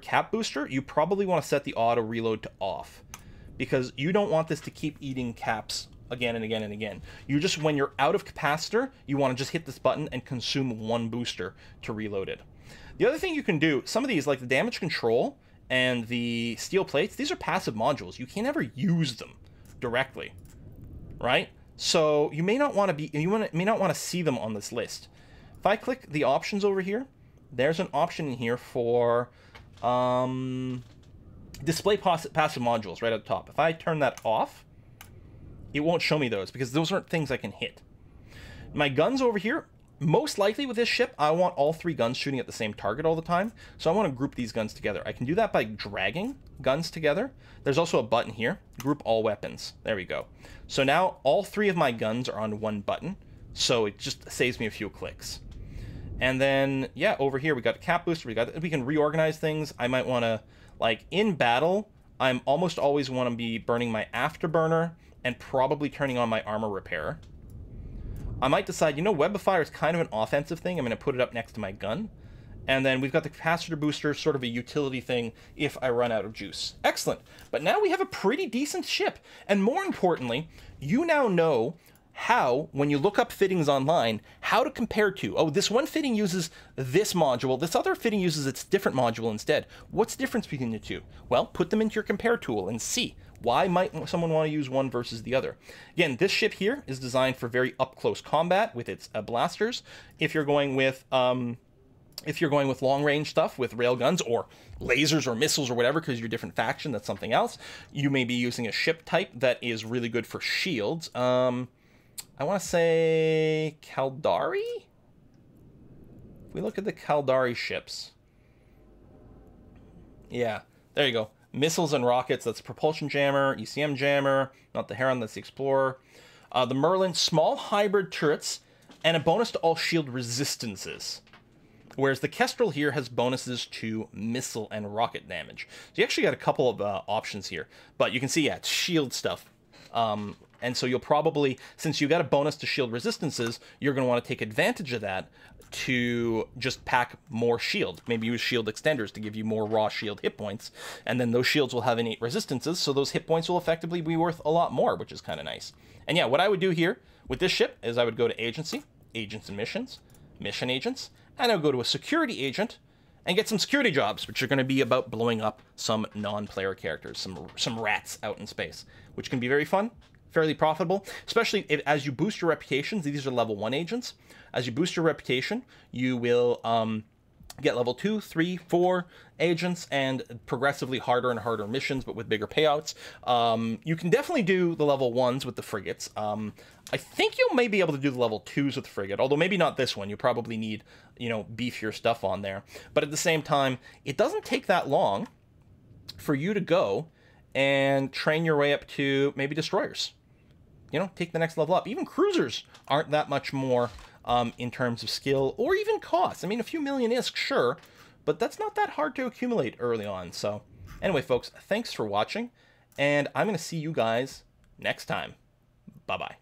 B: cap booster, you probably want to set the auto reload to off, because you don't want this to keep eating caps again and again and again. You just, when you're out of capacitor, you want to just hit this button and consume one booster to reload it. The other thing you can do, some of these, like the damage control and the steel plates, these are passive modules. You can never use them directly, right? So you may not want to be, may not want to see them on this list. If I click the options over here, there's an option in here for display passive modules right at the top. If I turn that off, it won't show me those because those aren't things I can hit. My guns over here, most likely with this ship, I want all three guns shooting at the same target all the time. So I want to group these guns together. I can do that by dragging guns together. There's also a button here, group all weapons. There we go. So now all three of my guns are on one button. So it just saves me a few clicks. And then, yeah, over here we got a cap booster. We can reorganize things. I might want to, like, in battle, I'm almost always want to be burning my Afterburner and probably turning on my armor repairer. I might decide, you know, Webifier is kind of an offensive thing. I'm going to put it up next to my gun. And then we've got the Capacitor Booster, sort of a utility thing if I run out of juice. Excellent. But now we have a pretty decent ship. And more importantly, you now know how, when you look up fittings online, how to compare to. Oh, this one fitting uses this module. This other fitting uses its different module instead. What's the difference between the two? Well, put them into your compare tool and see. Why might someone want to use one versus the other? Again, this ship here is designed for very up-close combat with its blasters. If you're going with long-range stuff with railguns or lasers or missiles or whatever, because you're a different faction, that's something else, you may be using a ship type that is really good for shields. I want to say Caldari? If we look at the Caldari ships. Yeah, there you go. Missiles and rockets, that's Propulsion Jammer, ECM Jammer, not the Heron, that's the Explorer. The Merlin, small hybrid turrets, and a bonus to all shield resistances. Whereas the Kestrel here has bonuses to missile and rocket damage. So you actually got a couple of options here. But you can see, yeah, it's shield stuff. And so you'll probably, since you got a bonus to shield resistances, you're going to want to take advantage of that to just pack more shield. Maybe use shield extenders to give you more raw shield hit points. And then those shields will have innate resistances, so those hit points will effectively be worth a lot more, which is kind of nice. And yeah, what I would do here with this ship is I would go to Agency, Agents and Missions, Mission Agents, and I would go to a Security Agent and get some security jobs, which are going to be about blowing up some non-player characters, some rats out in space, which can be very fun, fairly profitable, especially as you boost your reputations. These are level 1 agents. As you boost your reputation, you will get level 2, 3, 4 agents and progressively harder and harder missions, but with bigger payouts. You can definitely do the level 1s with the frigates. I think you may be able to do the level 2s with the frigate, although maybe not this one. You probably need, you know, beefier stuff on there. But at the same time, it doesn't take that long for you to go and train your way up to maybe destroyers. You know, take the next level up. Even cruisers aren't that much more in terms of skill or even cost. I mean, a few million ISK, sure, but that's not that hard to accumulate early on. So anyway, folks, thanks for watching, and I'm going to see you guys next time. Bye-bye.